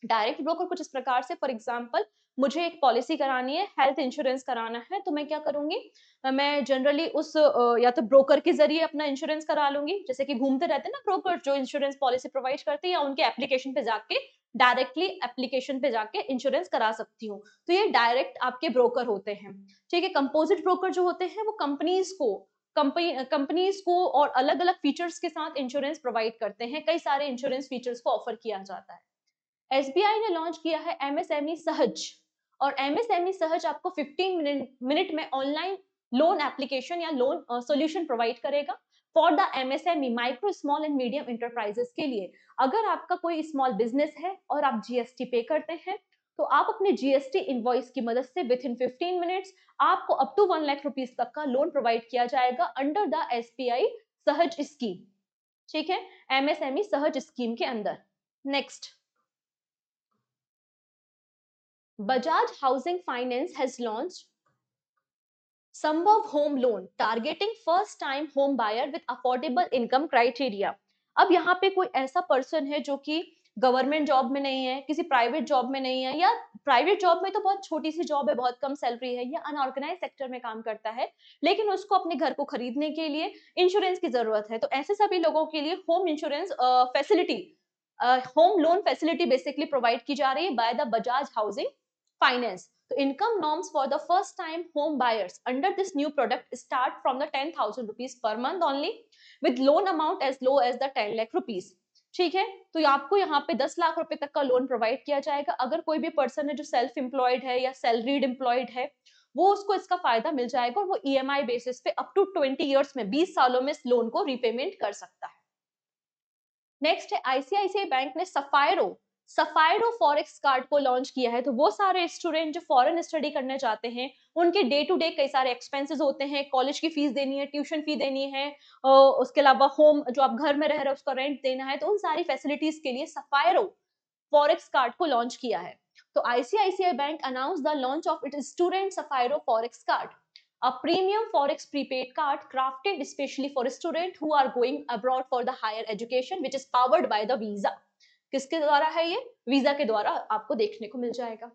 Speaker 1: डायरेक्ट ब्रोकर कुछ इस प्रकार से, फॉर एग्जांपल मुझे एक पॉलिसी करानी है, हेल्थ इंश्योरेंस कराना है, तो मैं क्या करूँगी, मैं जनरली उस या तो ब्रोकर के ज़रिए अपना इंश्योरेंस करा लूँगी, जैसे कि घूमते रहते हैं ना ब्रोकर जो इंश्योरेंस पॉलिसी प्रोवाइड करते हैं, या उनके एप्लीकेशन पे जाके डायरेक्टली एप्लीकेशन पे जाके इंश्योरेंस करा सकती हूँ। तो ये डायरेक्ट आपके ब्रोकर होते हैं, ठीक है? कंपोजिट ब्रोकर जो होते हैं वो कंपनीज़ को और अलग-अलग फीचर्स के साथ इंश्योरेंस प्रोवाइड करते हैं, कई सारे इंश्योरेंस फीचर्स को ऑफर किया जाता है। एसबीआई ने लॉन्च किया है एमएसएमई सहज, और एमएसएमई सहज आपको 15 मिनट में ऑनलाइन लोन एप्लीकेशन या लोन सॉल्यूशन प्रोवाइड करेगा for the MSME, micro small and medium enterprises के लिए। अगर आपका कोई स्मॉल बिजनेस है और आप जीएसटी पे करते हैं, तो आप अपने जीएसटी इनवॉइस की मदद से विद इन 15 मिनट्स आपको अप टू 1 लाख रुपीस तक का लोन प्रोवाइड किया जाएगा अंडर द एसबीआई सहज स्कीम, ठीक है? एमएसएमई सहज स्कीम के अंदर। Next, Bajaj Housing Finance has launched Sambhav Home Loan targeting first time home buyer with affordable income criteria। अब यहाँ पे कोई ऐसा पर्सन है जो कि गवर्नमेंट जॉब में नहीं है, किसी प्राइवेट जॉब में नहीं है, या प्राइवेट जॉब में तो बहुत छोटी सी जॉब है, बहुत कम सैलरी है, या अनऑर्गेनाइज सेक्टर में काम करता है, लेकिन उसको अपने घर को खरीदने के लिए इंश्योरेंस की जरूरत है। तो ऐसे सभी लोगों के लिए home insurance facility, home loan facility basically provide की जा रही है by the Bajaj housing finance. So income norms for the first time home buyers under this new product start from the 10,000 rupees per month only, with loan amount as low as the 10 lakh rupees। ठीक है, तो आपको यहाँ पे 10 लाख रुपए तक का loan provide किया जाएगा। अगर कोई भी पर्सन है जो सेल्फ एम्प्लॉयड है या सैलरीड एम्प्लॉयड है, वो उसको इसका फायदा मिल जाएगा, और वो ईएमआई बेसिस पे अप टू 20 इयर्स में 20 सालों में इस लोन को रीपेमेंट कर सकता है। नेक्स्ट है आईसीआईसीआई बैंक ने सफायरो फॉरेक्स कार्ड को लॉन्च किया है। तो वो सारे स्टूडेंट जो फॉरेन स्टडी करने जाते हैं, उनके डे टू डे कई सारे एक्सपेंसेस होते हैं, कॉलेज की फीस देनी है, ट्यूशन फी देनी है, उसके अलावा होम जो आप घर में रह रहे हो उसका रेंट देना है, तो उन सारी फैसिलिटीज के लिए सफायरो फॉरेक्स कार्ड को लॉन्च किया है। तो ICICI Bank announce the launch of it student Sapphiro forex card, a premium forex prepaid card crafted especially for students who are going abroad for the higher education, which is powered by the visa। किसके द्वारा है ये? Visa के द्वारा आपको देखने को मिल जाएगा।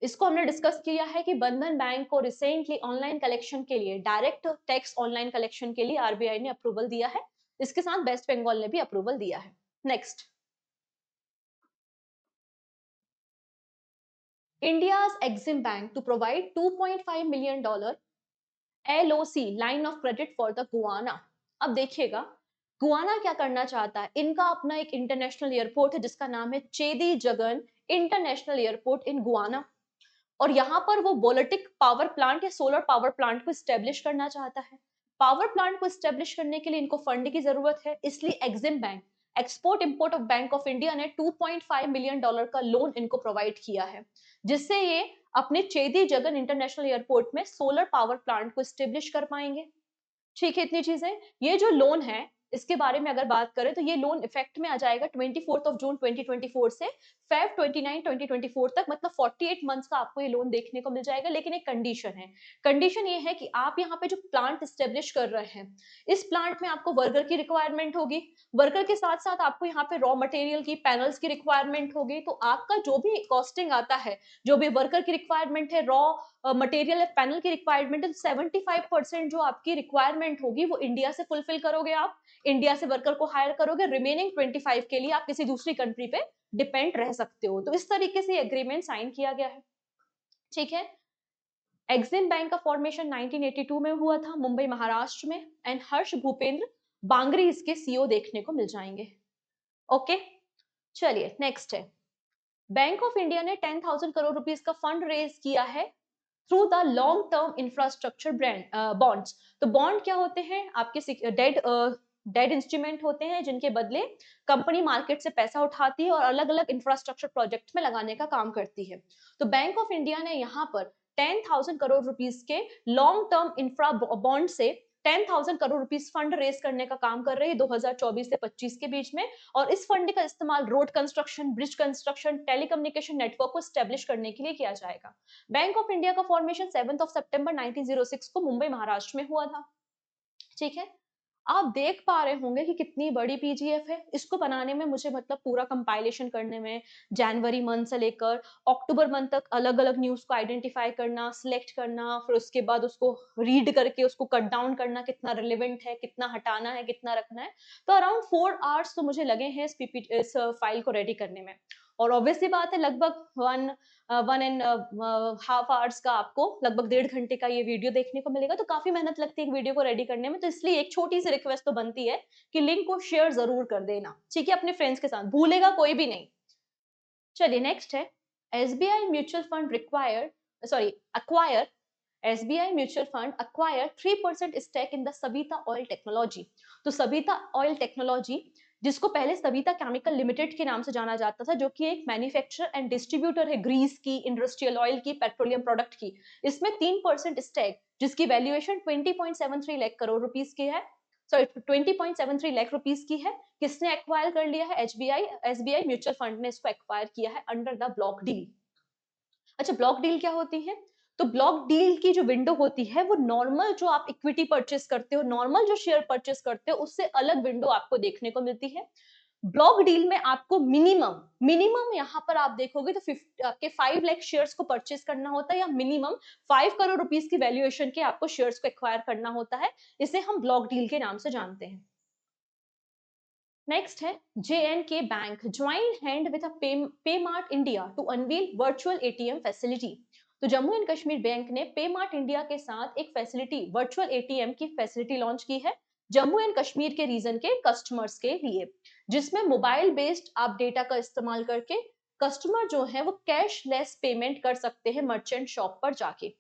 Speaker 1: इसको हमने डिस्कस किया है कि बंधन बैंक को रिसेंटली ऑनलाइन कलेक्शन के लिए, डायरेक्ट टैक्स ऑनलाइन कलेक्शन के लिए आरबीआई ने अप्रूवल दिया है। इसके साथ वेस्ट बंगाल ने भी अप्रूवल दिया है। Next, India's EXIM bank to provide $2.5 million LOC line of credit for the Guyana. अब देखिएगा, गुआना क्या करना चाहता है, इनका अपना एक इंटरनेशनल एयरपोर्ट है जिसका नाम है Cheddi Jagan International Airport in Guyana, और यहाँ पर वो वोलेटिक पावर प्लांट या सोलर पावर प्लांट को स्टेब्लिश करना चाहता है। पावर प्लांट को स्टेब्लिश करने के लिए इनको फंड की जरूरत है, इसलिए Exim bank, export import of bank of India ने $2.5 मिलियन का लोन इनको प्रोवाइड किया है, जिससे ये अपने चेदी जगन इंटरनेशनल एयरपोर्ट में सोलर पावर प्लांट को स्टेब्लिश कर पाएंगे। ठीक है, इतनी चीजें। ये जो लोन है, इसके बारे में अगर बात करें तो ये लोन इफेक्ट में आ जाएगा 24 जून 2024 से फेब 29 2024 तक, मतलब 48 मंथ्स का आपको ये लोन देखने को मिल जाएगा। लेकिन एक कंडीशन है, कंडीशन ये है कि आप यहाँ पे जो प्लांट स्टेब्लिश कर रहे हैं, इस प्लांट में आपको वर्कर की रिक्वायरमेंट होगी, वर्कर के साथ साथ आपको यहाँ पे रॉ मटेरियल की, पैनल्स की रिक्वायरमेंट होगी। तो आपका जो भी कॉस्टिंग आता है, जो भी वर्कर की रिक्वायरमेंट है, रॉ मटेरियल पैनल की रिक्वायरमेंट है, 75% जो आपकी रिक्वायरमेंट होगी वो इंडिया से फुलफिल करोगे, आप इंडिया से वर्कर को हायर करोगे, रिमेनिंग 25 के लिए आप किसी दूसरी कंट्री पे डिपेंड रह सकते हो। तो इस तरीके से एग्रीमेंट साइन किया गया है। ठीक है, एक्सिम बैंक का फॉर्मेशन 1982 में हुआ था मुंबई महाराष्ट्र में, एंड हर्ष भूपेंद्र बांगरी इसके सीईओ देखने को मिल जाएंगे। ओके, चलिए नेक्स्ट है, बैंक ऑफ इंडिया ने 10,000 करोड़ रुपीस का फंड रेज किया है through the long term infrastructure bonds. तो बॉन्ड क्या होते हैं? आपके डेड इंस्ट्रूमेंट होते हैं जिनके बदले कंपनी मार्केट से पैसा उठाती है और अलग अलग इंफ्रास्ट्रक्चर प्रोजेक्ट में लगाने का काम करती है। तो बैंक ऑफ इंडिया ने यहाँ पर 10,000 करोड़ रुपीस के लॉन्ग टर्म इंफ्रा बॉन्ड से 10,000 करोड़ रुपीस फंड रेज करने का काम कर रही है 2024 से 25 के बीच में, और इस फंड का इस्तेमाल road construction, bridge construction, telecommunication network को स्टेब्लिश करने के लिए किया जाएगा। बैंक ऑफ इंडिया का फॉर्मेशन 7 सितंबर 1906 को मुंबई महाराष्ट्र में हुआ था। ठीक है, आप देख पा रहे होंगे कि कितनी बड़ी पीजीएफ है। इसको बनाने में मुझे मतलब पूरा कंपाइलेशन करने में जनवरी मंथ से लेकर अक्टूबर मंथ तक अलग-अलग न्यूज़ को आइडेंटिफाई करना, सिलेक्ट करना, फिर उसके बाद उसको रीड करके उसको कट डाउन करना, कितना रिलेवेंट है, कितना हटाना है, कितना रखना है। तो अराउंड 4 आवर्स तो मुझे लगे हैं इस फाइल को रेडी करने में। और ऑब्वियस सी बात है लगभग 1 एंड हाफ आवर्स का आपको लगभग 1.5 घंटे का ये वीडियो देखने को मिलेगा, तो काफ़ी मेहनत लगती है एक वीडियो को रेडी करने में, तो इसलिए एक छोटी-सी रिक्वेस्ट तो बनती है कि लिंक को शेयर ज़रूर कर देना, ठीक है? अपने फ्रेंड्स के साथ, भूलेगा कोई भी नहीं। चलिए नेक्स्ट है, SBI mutual fund acquire SBI mutual fund acquire 3% stake in the Savita oil technology. तो सविता ऑयल टेक्नोलॉजी, जिसको पहले सविता केमिकल लिमिटेड के नाम से जाना जाता था, जो कि एक मैन्युफैक्चरर एंड डिस्ट्रीब्यूटर है ग्रीस की, इंडस्ट्रियल ऑयल की, पेट्रोलियम प्रोडक्ट की। इसमें 3% स्टेक, जिसकी वैल्यूएशन 20.73 लाख करोड़ रुपीस की है, सॉरी 20.73 लाख रुपीस की है। किसने एक्वायर कर लिया है? एसबीआई म्यूचुअल फंड ने इसको एक्वायर किया है अंडर द ब्लॉक डील। अच्छा, ब्लॉक डील क्या होती है? तो ब्लॉक डील की जो विंडो होती है, वो नॉर्मल जो आप इक्विटी परचेस करते हो, नॉर्मल जो शेयर परचेस करते हो, उससे अलग विंडो आपको देखने को मिलती है। ब्लॉक डील में आपको मिनिमम मिनिमम यहाँ पर आप देखोगे तो आपके 5 लाख शेयर्स को परचेस करना होता है, या मिनिमम 5 करोड़ रुपीस की वैल्यूएशन के आपको शेयर्स को एक्वायर करना होता है। इसे हम ब्लॉक डील के नाम से जानते हैं। नेक्स्ट है, J&K Bank join hand with Paymart India to unveil virtual ATM facility. तो जम्मू एंड कश्मीर बैंक ने पेमार्ट इंडिया के साथ एक फैसिलिटी, वर्चुअल एटीएम की फैसिलिटी लॉन्च की है जम्मू एंड कश्मीर के रीजन के कस्टमर्स के लिए, जिसमें मोबाइल बेस्ड आप डेटा का इस्तेमाल करके कस्टमर जो है वो कैशलेस पेमेंट कर सकते हैं मर्चेंट शॉप पर जाके।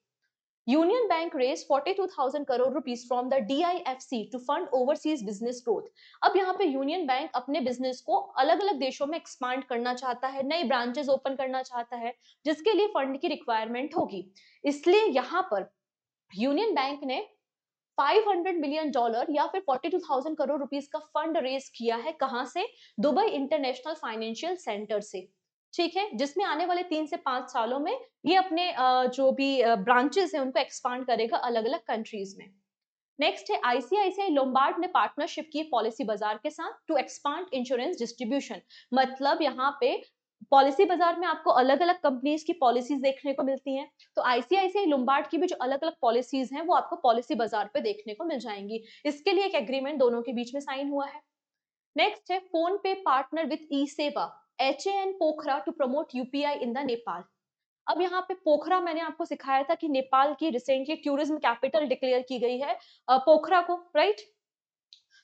Speaker 1: Union Bank raise 42,000 crore rupees from the DIFC to fund overseas business growth. अब यहाँ पे यूनियन बैंक अपने बिजनेस को अलग अलग देशों में एक्सपांड करना चाहता है, नई ब्रांचेस ओपन करना चाहता है, जिसके लिए फंड की रिक्वायरमेंट होगी। इसलिए यहाँ पर यूनियन बैंक ने $500 मिलियन या फिर 42,000 करोड़ रुपीस का फंड रेज किया है। कहां से? दुबई इंटरनेशनल फाइनेंशियल सेंटर से। ठीक है, जिसमें आने वाले 3 से 5 सालों में ये अपने जो भी ब्रांचेस है उनको एक्सपांड करेगा अलग अलग कंट्रीज में। नेक्स्ट है, आईसीआईसीआई लोम्बार्ड ने पार्टनरशिप की पॉलिसी बाजार के साथ टू एक्सपांड इंश्योरेंस डिस्ट्रीब्यूशन। मतलब यहाँ पे पॉलिसी बाजार में आपको अलग अलग कंपनीज की पॉलिसीज देखने को मिलती हैं, तो आईसीआईसीआई लोम्बार्ड की भी जो अलग अलग पॉलिसीज हैं वो आपको पॉलिसी बाजार पे देखने को मिल जाएंगी। इसके लिए एक एग्रीमेंट दोनों के बीच में साइन हुआ है। नेक्स्ट है, फोन पे partner with eSewa HAN Pokhara to promote UPI in the Nepal. अब यहाँ पे पोखरा मैंने आपको सिखाया था कि नेपाल की रिसेंटली टूरिज्म कैपिटल डिक्लेयर की गई है पोखरा को, राइट?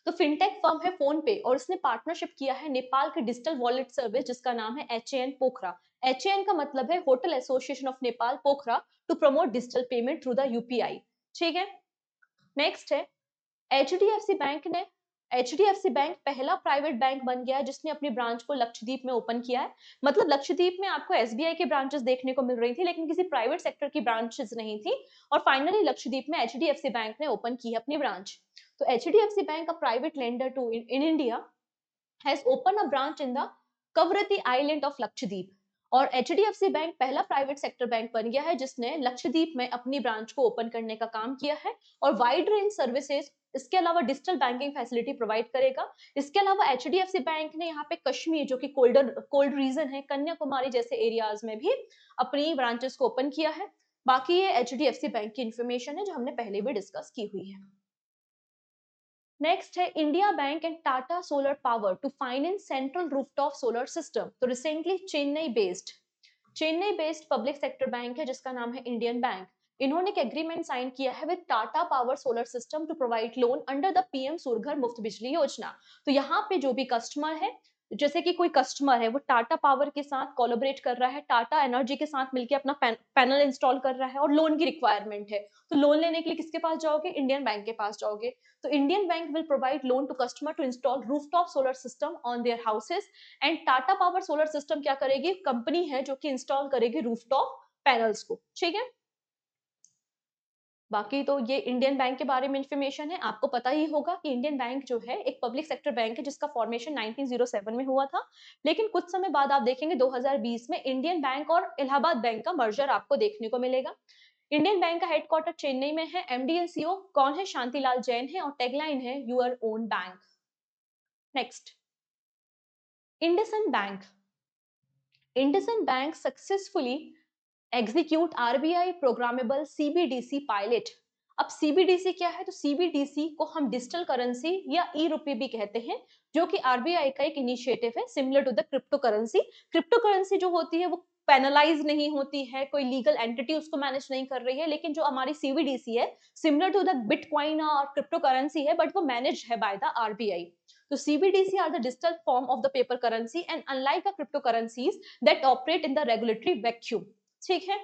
Speaker 1: तो फिनटेक फर्म है फोन पे और इसने पार्टनरशिप किया है नेपाल के डिजिटल वॉलेट सर्विस जिसका नाम है एचएएन पोखरा। एचएएन का मतलब है hotel association of Nepal Pokhara, to promote digital payment through the UPI. ठीक है, नेक्स्ट है, एचडीएफसी बैंक ने एचडीएफसी बैंक पहला प्राइवेट बैंक बन गया है जिसने अपनी ब्रांच को लक्षद्वीप में ओपन किया है। मतलब लक्षद्वीप में आपको एसबीआई की ब्रांचेस देखने को मिल रही थी, लेकिन किसी प्राइवेट सेक्टर की ब्रांचेस नहीं थी, और फाइनली लक्षद्वीप में एचडीएफसी बैंक ने ओपन की है अपनी ब्रांच। तो HDFC bank, a private lender to in India, has opened a branch in the Kavaratti island of Lakshadweep. और एचडीएफसी बैंक पहला प्राइवेट सेक्टर बैंक बन गया है जिसने लक्षद्वीप में अपनी ब्रांच को ओपन करने का काम किया है, और वाइड रेंज सर्विसेज, इसके अलावा डिजिटल बैंकिंग फैसिलिटी प्रोवाइड करेगा। इसके अलावा एचडीएफसी बैंक ने यहाँ पे कश्मीर, जो कि कोल्ड रीजन है, कन्याकुमारी जैसे एरियाज में भी अपनी ब्रांचेस को ओपन किया है। बाकी ये एचडीएफसी बैंक की इंफॉर्मेशन है जो हमने पहले भी डिस्कस की हुई है। नेक्स्ट है, India Bank and Tata Solar Power to finance central rooftop solar system. तो recently Chennai based public sector bank है जिसका नाम है इंडियन बैंक। इन्होंने एक एग्रीमेंट साइन किया है with Tata power solar system to provide loan under the PM Suryaghar Muft Bijli योजना। तो यहाँ पे जो भी कस्टमर है, जैसे कि कोई कस्टमर है वो टाटा पावर के साथ कोलैबोरेट कर रहा है, टाटा एनर्जी के साथ मिलकर अपना पैनल इंस्टॉल कर रहा है और लोन की रिक्वायरमेंट है, तो लोन लेने के लिए किसके पास जाओगे? इंडियन बैंक के पास जाओगे। तो Indian bank will provide loan to customer to install rooftop solar system on their houses, and Tata power solar system क्या करेगी? कंपनी है जो कि इंस्टॉल करेगी रूफटॉप पैनल्स को। ठीक है, बाकी तो ये इंडियन बैंक के बारे में इंफॉर्मेशन है। आपको पता ही होगा कि इंडियन बैंक जो है एक पब्लिक सेक्टर बैंक है जिसका फॉर्मेशन 1907 में हुआ था, लेकिन कुछ समय बाद आप देखेंगे 2020 में इंडियन बैंक और इलाहाबाद बैंक का मर्जर आपको देखने को मिलेगा। इंडियन बैंक का हेडक्वार्टर चेन्नई में है। एमडी एंड सीईओ कौन है? शांतिलाल जैन है और टैगलाइन है your own bank. Next, IndusInd bank. IndusInd bank successfully execute RBI programmable CBDC pilot. अब सीबीडीसी क्या है? तो सीबीडीसी को हम डिजिटल करेंसी या ई रुपये भी कहते हैं, जो कि आरबीआई का एक इनिशिएटिव है similar to the cryptocurrency. Cryptocurrency जो होती है वो पेनलाइज नहीं होती है, कोई लीगल एंटिटी उसको मैनेज नहीं कर रही है, लेकिन जो हमारी सीबीडीसी है सिमिलर टू द बिटकॉइन और क्रिप्टो करेंसी है, बट वो मैनेज है बाय द आरबीआई। तो CBDC are the digital form of the paper currency and unlike the cryptocurrencies that operate in the regulatory vacuum। ठीक है,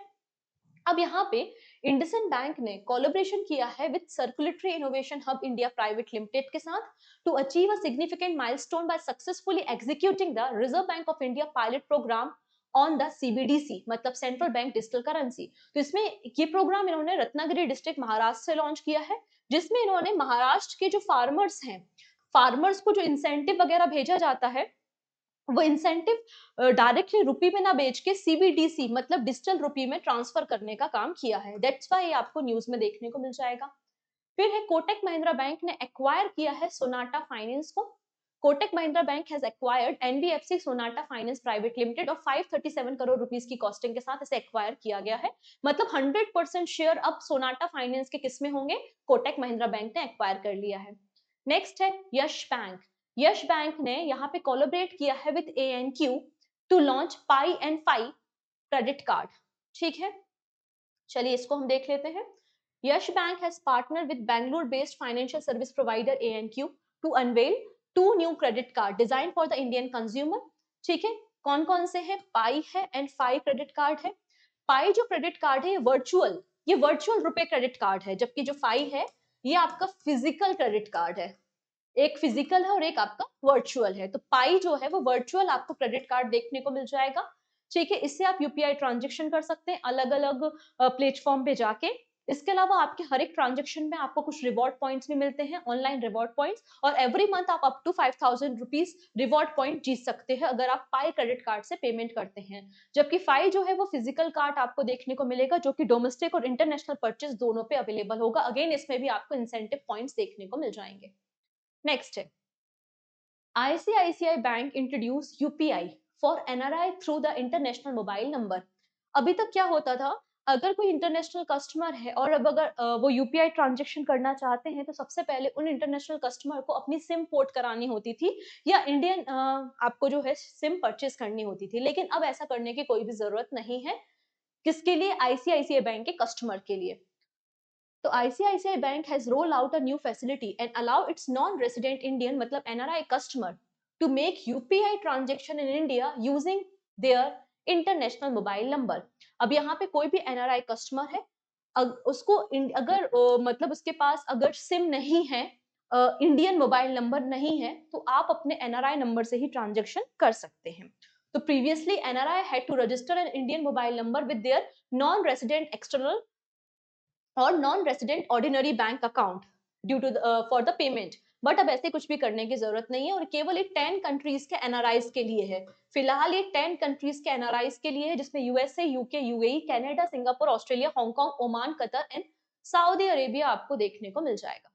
Speaker 1: अब यहाँ पे इंडसइंड बैंक ने कोलैबोरेशन किया है with circulatory innovation hub India private limited के साथ to achieve a significant milestone by successfully executing the reserve bank of India pilot programme on the CBDC, मतलब सेंट्रल बैंक डिजिटल करेंसी। तो इसमें ये programme इन्होंने Ratnagiri district Maharashtra से launch किया है, जिसमें इन्होंने महाराष्ट्र के जो फार्मर्स हैं, फार्मर्स को जो इंसेंटिव वगैरह भेजा जाता है, वो इंसेंटिव डायरेक्टली रुपी में ना बेच के सीबीडीसी मतलब डिजिटल रुपी में ट्रांसफर करने का काम किया है। दैट्स व्हाई ये आपको न्यूज में देखने को मिल जाएगा। फिर है कोटक महिंद्रा बैंक ने एक्वायर किया है सोनाटा फाइनेंस को। Kotak Mahindra bank has acquired NBFC Sonata finance private limited और 537 करोड़ रुपीस की कॉस्टिंग के साथ इसे एक्वायर किया गया है। मतलब 100% शेयर अब सोनाटा फाइनेंस के किस में होंगे? कोटक महिंद्रा बैंक ने एक्वायर कर लिया है। नेक्स्ट है यश बैंक। यश बैंक ने यहाँ पे कोलैबोरेट किया है with ANQ to launch Pi and Fi credit card. ठीक है, चलिए इसको हम देख लेते हैं। Yes Bank has partner with Bangalore based financial service provider ANQ to unveil 2 new credit card design for the Indian consumer. ठीक है, कौन कौन से हैं? पाई है एंड फाई क्रेडिट कार्ड है। पाई जो क्रेडिट कार्ड है ये वर्चुअल रुपए क्रेडिट कार्ड है, जबकि जो फाई है ये आपका फिजिकल क्रेडिट कार्ड है। एक फिजिकल है और एक आपका वर्चुअल है। तो पाई जो है वो वर्चुअल आपको क्रेडिट कार्ड देखने को मिल जाएगा। ठीक है, इससे आप यूपीआई ट्रांजेक्शन कर सकते हैं अलग अलग प्लेटफॉर्म पे जाके। इसके अलावा आपके हर एक ट्रांजेक्शन में आपको कुछ रिवॉर्ड पॉइंट्स भी मिलते हैं, ऑनलाइन रिवॉर्ड पॉइंट्स, और एवरी मंथ आप up to 5000 rupees reward point जीत सकते हैं अगर आप पाई क्रेडिट कार्ड से पेमेंट करते हैं। जबकि फाई जो है वो फिजिकल कार्ड आपको देखने को मिलेगा, जो कि डोमेस्टिक और इंटरनेशनल परचेज दोनों पे अवेलेबल होगा। अगेन इसमें भी आपको इंसेंटिव पॉइंट्स देखने को मिल जाएंगे। नेक्स्ट है ICICI bank introduce UPI for NRI through the international mobile number. अभी तक क्या होता था, अगर कोई इंटरनेशनल कस्टमर है और अब अगर वो यूपीआई ट्रांजेक्शन करना चाहते हैं तो सबसे पहले उन इंटरनेशनल कस्टमर को अपनी सिम पोर्ट करानी होती थी या इंडियन आपको जो है सिम परचेज करनी होती थी। लेकिन अब ऐसा करने की कोई भी जरूरत नहीं है। किसके लिए? आईसीआईसीआई बैंक के कस्टमर के लिए। तो ICICI Bank has rolled out a new facility and allow its non-resident Indian मतलब NRI customer to make UPI transaction in India using their international mobile number। अब यहाँ पे कोई भी NRI कस्टमर है, उसको अगर मतलब उसके पास अगर सिम नहीं है, इंडियन मोबाइल नंबर नहीं है, तो आप अपने NRI नंबर से ही ट्रांजेक्शन कर सकते हैं। तो previously NRI had to register an Indian mobile number with their non-resident external और non-resident ordinary bank account due to for the payment. But अब ऐसे कुछ भी करने की जरूरत नहीं है और केवल ये 10 कंट्रीज के एनआरआईज के लिए है। फिलहाल ये 10 कंट्रीज के एनआरआईज के लिए है, जिसमें USA, UK, UAE, Canada, Singapore, Australia, Hong Kong, Oman, Qatar and Saudi Arabia आपको देखने को मिल जाएगा।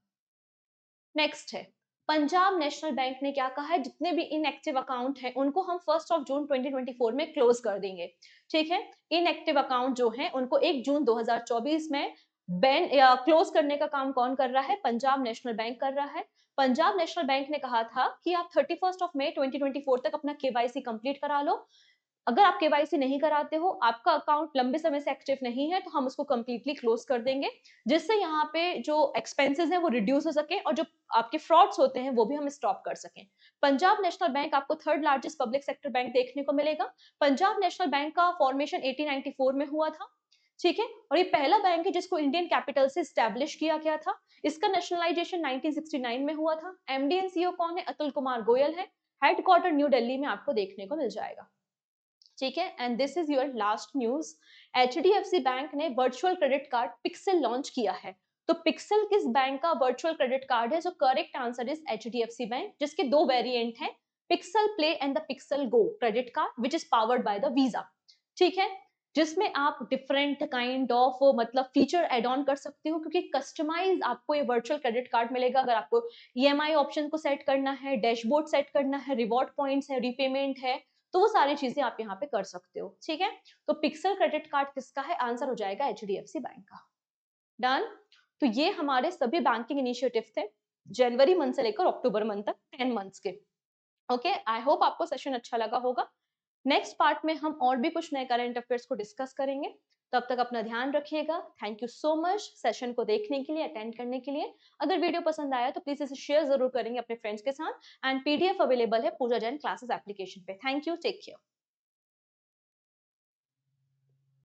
Speaker 1: नेक्स्ट है पंजाब नेशनल बैंक ने क्या कहा है, जितने भी इनएक्टिव अकाउंट हैं उनको हम 1 जून 2024 में क्लोज कर देंगे। ठीक है, इनएक्टिव अकाउंट जो है उनको 1 जून 2024 में बैन या क्लोज करने का काम कौन कर रहा है? पंजाब नेशनल बैंक कर रहा है। पंजाब नेशनल बैंक ने कहा था कि आप 31 मई 2024 तक अपना केवाईसी कंप्लीट करा लो। अगर आप केवाईसी नहीं कराते हो, आपका अकाउंट लंबे समय से एक्टिव नहीं है, तो हम उसको कंप्लीटली क्लोज कर देंगे, जिससे यहाँ पे जो एक्सपेंसेस हैं वो रिड्यूस हो सके और जो आपके फ्रॉड्स होते हैं वो भी हम स्टॉप कर सकें। पंजाब नेशनल बैंक आपको third largest public sector bank देखने को मिलेगा। पंजाब नेशनल बैंक का फॉर्मेशन 1894 में हुआ था। ठीक है, और ये पहला बैंक है जिसको इंडियन कैपिटल से स्टैब्लिश किया गया था। इसका नेशनलाइजेशन 1969 में हुआ था। एमडी एंड सीईओ कौन है? अतुल कुमार गोयल है। हेडक्वार्टर न्यू दिल्ली में आपको देखने को मिल जाएगा। ठीक है, and this is your last news. HDFC bank ने virtual credit card Pixel launch किया है। तो पिक्सल किस बैंक का वर्चुअल क्रेडिट कार्ड है? जो correct answer is HDFC bank, जिसके दो वेरिएंट हैं, pixel play and the pixel go credit card, which is powered by the visa. ठीक है, जिसमें आप डिफरेंट काइंड ऑफ मतलब फीचर ऐड ऑन कर सकते हो, क्योंकि कस्टमाइज आपको ये वर्चुअल क्रेडिट कार्ड मिलेगा। अगर आपको ईएमआई ऑप्शन को सेट करना है, डैशबोर्ड सेट करना है, रिवॉर्ड पॉइंट्स है, रीपेमेंट है, तो वो सारी चीजें आप यहाँ पे कर सकते हो। ठीक है, तो पिक्सल क्रेडिट कार्ड किसका है? आंसर हो जाएगा एचडीएफसी बैंक का। डन। तो ये हमारे सभी बैंकिंग इनिशिएटिव थे जनवरी मंथ से लेकर अक्टूबर मंथ तक, 10 मंथ्स के। ओके, आई होप आपको सेशन अच्छा लगा होगा। नेक्स्ट पार्ट में हम और भी कुछ नए करंट अफेयर्स को डिस्कस करेंगे। तब तक अपना ध्यान रखिएगा। Thank you so much session को देखने के लिए, अटेंड करने के लिए। अगर वीडियो पसंद आया तो प्लीज इसे शेयर जरूर करेंगे अपने फ्रेंड्स के साथ। एंड पीडीएफ अवेलेबल है पूजा जैन क्लासेस एप्लीकेशन पे। Thank you, take care.